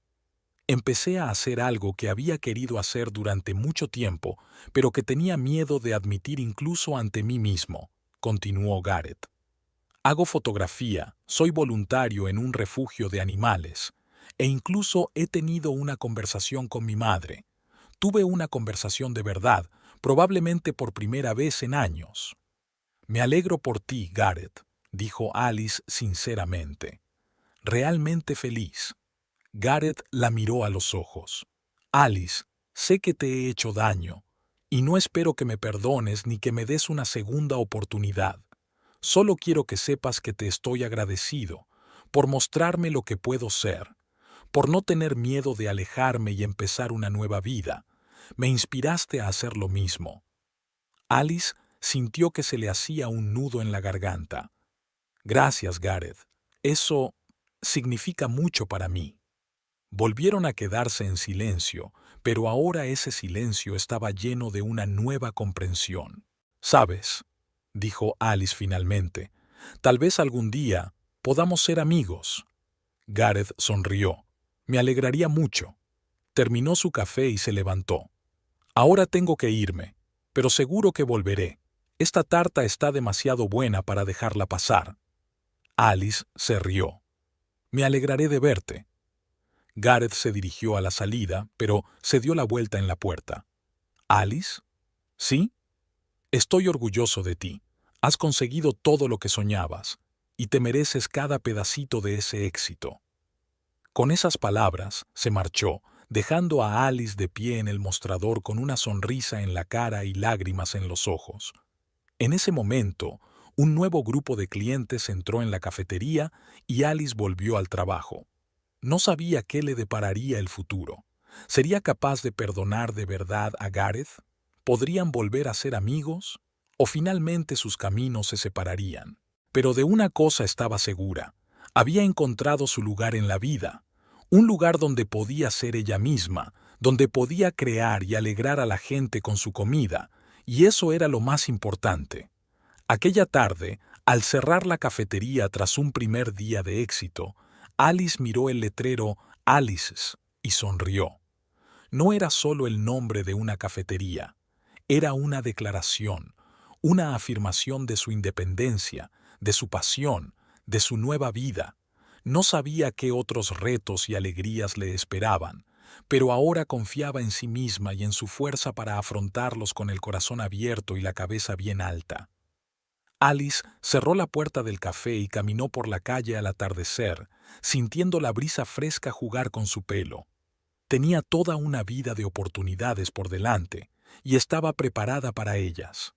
«Empecé a hacer algo que había querido hacer durante mucho tiempo, pero que tenía miedo de admitir incluso ante mí mismo», continuó Gareth. «Hago fotografía, soy voluntario en un refugio de animales, e incluso he tenido una conversación con mi madre. Tuve una conversación de verdad, probablemente por primera vez en años». «Me alegro por ti, Gareth», dijo Alice sinceramente. «Realmente feliz». Gareth la miró a los ojos. «Alice, sé que te he hecho daño, y no espero que me perdones ni que me des una segunda oportunidad. Solo quiero que sepas que te estoy agradecido por mostrarme lo que puedo ser, por no tener miedo de alejarme y empezar una nueva vida. Me inspiraste a hacer lo mismo». Alice sintió que se le hacía un nudo en la garganta. «Gracias, Gareth. Eso significa mucho para mí». Volvieron a quedarse en silencio, pero ahora ese silencio estaba lleno de una nueva comprensión. «¿Sabes?», dijo Alice finalmente, «tal vez algún día podamos ser amigos». Gareth sonrió. «Me alegraría mucho». Terminó su café y se levantó. «Ahora tengo que irme, pero seguro que volveré. Esta tarta está demasiado buena para dejarla pasar». Alice se rió. «Me alegraré de verte». Gareth se dirigió a la salida, pero se dio la vuelta en la puerta. «¿Alice? ¿Sí? Estoy orgulloso de ti. Has conseguido todo lo que soñabas, y te mereces cada pedacito de ese éxito». Con esas palabras, se marchó, dejando a Alice de pie en el mostrador con una sonrisa en la cara y lágrimas en los ojos. En ese momento, un nuevo grupo de clientes entró en la cafetería y Alice volvió al trabajo. No sabía qué le depararía el futuro. ¿Sería capaz de perdonar de verdad a Gareth? ¿Podrían volver a ser amigos? ¿O finalmente sus caminos se separarían? Pero de una cosa estaba segura. Había encontrado su lugar en la vida. Un lugar donde podía ser ella misma, donde podía crear y alegrar a la gente con su comida, y eso era lo más importante. Aquella tarde, Al cerrar la cafetería tras un primer día de éxito, Alice miró el letrero Alice's y sonrió. No era solo el nombre de una cafetería, era una declaración, una afirmación de su independencia, de su pasión, de su nueva vida. No sabía qué otros retos y alegrías le esperaban, pero ahora confiaba en sí misma y en su fuerza para afrontarlos con el corazón abierto y la cabeza bien alta. Alice cerró la puerta del café y caminó por la calle al atardecer, sintiendo la brisa fresca jugar con su pelo. Tenía toda una vida de oportunidades por delante y estaba preparada para ellas.